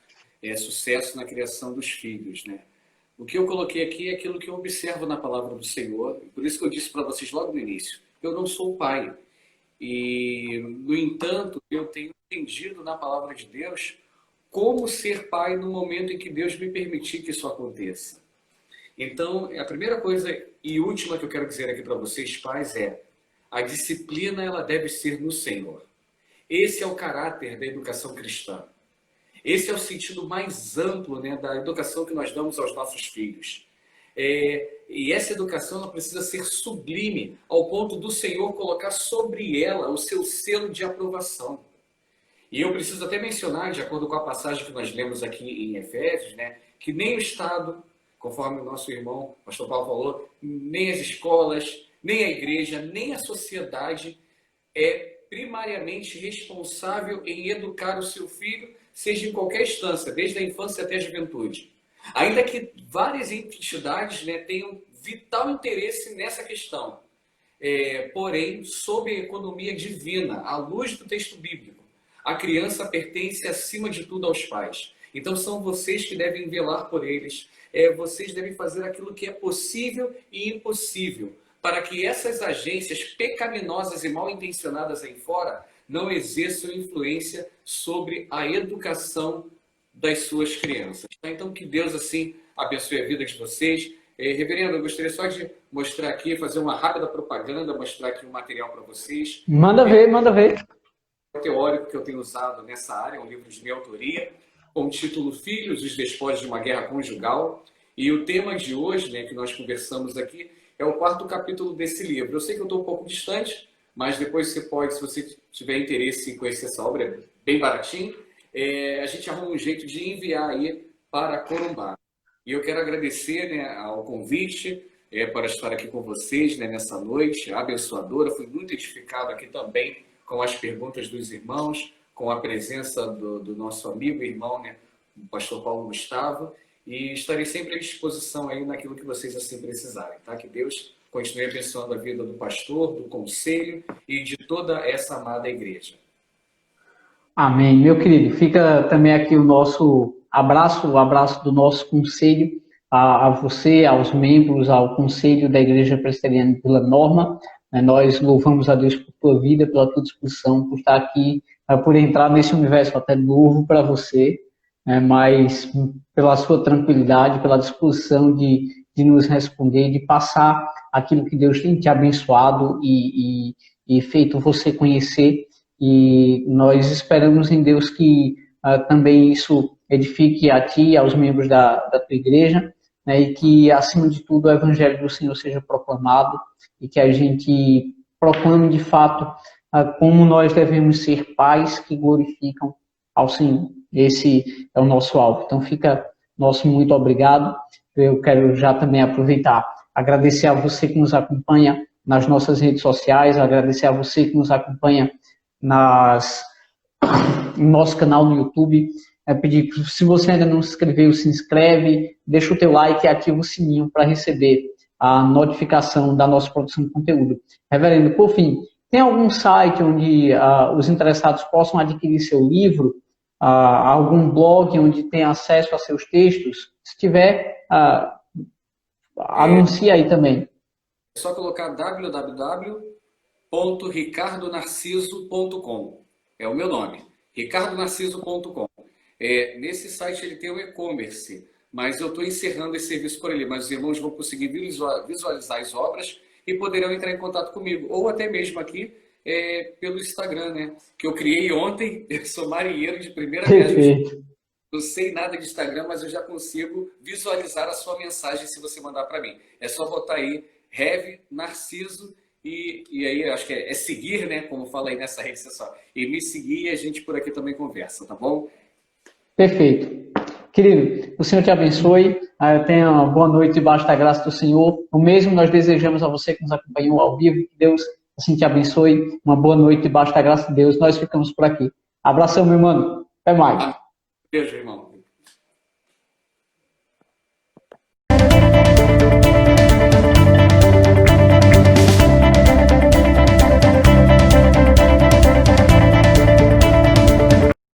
é sucesso na criação dos filhos, né. O que eu coloquei aqui é aquilo que eu observo na palavra do Senhor, por isso que eu disse para vocês logo no início, eu não sou pai. E, no entanto, eu tenho entendido na palavra de Deus como ser pai no momento em que Deus me permitir que isso aconteça. Então, a primeira coisa e última que eu quero dizer aqui para vocês, pais, a disciplina ela deve ser no Senhor. Esse é o caráter da educação cristã. Esse é o sentido mais amplo, né, da educação que nós damos aos nossos filhos. E essa educação ela precisa ser sublime, ao ponto do Senhor colocar sobre ela o seu selo de aprovação. E eu preciso até mencionar, de acordo com a passagem que nós lemos aqui em Efésios, né, que nem o Estado, conforme o nosso irmão, pastor Paulo falou, nem as escolas, nem a igreja, nem a sociedade é primariamente responsável em educar o seu filho, seja em qualquer instância, desde a infância até a juventude. Ainda que várias entidades, né, tenham vital interesse nessa questão, porém, sob a economia divina, à luz do texto bíblico, a criança pertence acima de tudo aos pais. Então são vocês que devem velar por eles, vocês devem fazer aquilo que é possível e impossível, para que essas agências pecaminosas e mal intencionadas aí fora não exerçam influência sobre a educação das suas crianças. Então, que Deus, assim, abençoe a vida de vocês. Reverendo, eu gostaria só de mostrar aqui, fazer uma rápida propaganda, mostrar aqui um material para vocês. Manda ver, manda ver. O teórico que eu tenho usado nessa área, é um livro de minha autoria, com o título Filhos, os Despojos de uma Guerra Conjugal. E o tema de hoje, né, que nós conversamos aqui, é o 4º capítulo desse livro. Eu sei que eu estou um pouco distante, mas depois você pode, se você tiver interesse em conhecer essa obra, é bem baratinho, a gente arruma um jeito de enviar aí para Corumbá. E eu quero agradecer, né, ao convite para estar aqui com vocês, né, nessa noite abençoadora. Fui muito edificado aqui também com as perguntas dos irmãos, com a presença do nosso amigo e irmão, né, o pastor Paulo Gustavo, e estarei sempre à disposição aí naquilo que vocês assim precisarem, tá? Que Deus continue abençoando a vida do pastor, do conselho e de toda essa amada igreja. Amém. Meu querido, fica também aqui o nosso abraço, o abraço do nosso conselho a você, aos membros, ao conselho da Igreja Presbiteriana de Vila Norma. Nós louvamos a Deus por tua vida, pela tua disposição, por estar aqui, por entrar nesse universo até novo para você, mas pela sua tranquilidade, pela disposição de nos responder, de passar aquilo que Deus tem te abençoado e feito você conhecer. E nós esperamos em Deus que também isso edifique a ti e aos membros da tua igreja, né, e que, acima de tudo, o Evangelho do Senhor seja proclamado e que a gente proclame, de fato, como nós devemos ser pais que glorificam ao Senhor. Esse é o nosso alvo. Então, fica nosso muito obrigado. Eu quero já também aproveitar, agradecer a você que nos acompanha nas nossas redes sociais, agradecer a você que nos acompanha no nosso canal no YouTube. pedir que, se você ainda não se inscreveu, se inscreve, deixa o teu like e ativa o sininho para receber a notificação da nossa produção de conteúdo. Reverendo, por fim, tem algum site onde os interessados possam adquirir seu livro? Algum blog onde tem acesso a seus textos? Se tiver, anuncie aí também. É só colocar www.ricardonarciso.com. É o meu nome, ricardonarciso.com. Nesse site ele tem o e-commerce, mas eu estou encerrando esse serviço por ele, mas os irmãos vão conseguir visualizar as obras e poderão entrar em contato comigo, ou até mesmo aqui pelo Instagram, né? Que eu criei ontem. Eu sou marinheiro de primeira viagem. Não sei nada de Instagram, mas eu já consigo visualizar a sua mensagem se você mandar para mim. É só botar aí, Rev Narciso, e aí acho que é seguir, né? Como fala aí nessa rede social. E me seguir e a gente por aqui também conversa, tá bom? Perfeito. Querido, o Senhor te abençoe. Tenha uma boa noite debaixo da graça do Senhor. O mesmo nós desejamos a você que nos acompanhou ao vivo. Que Deus assim te abençoe. Uma boa noite debaixo da graça de Deus. Nós ficamos por aqui. Abração, meu irmão. Até mais. Beijo, irmão.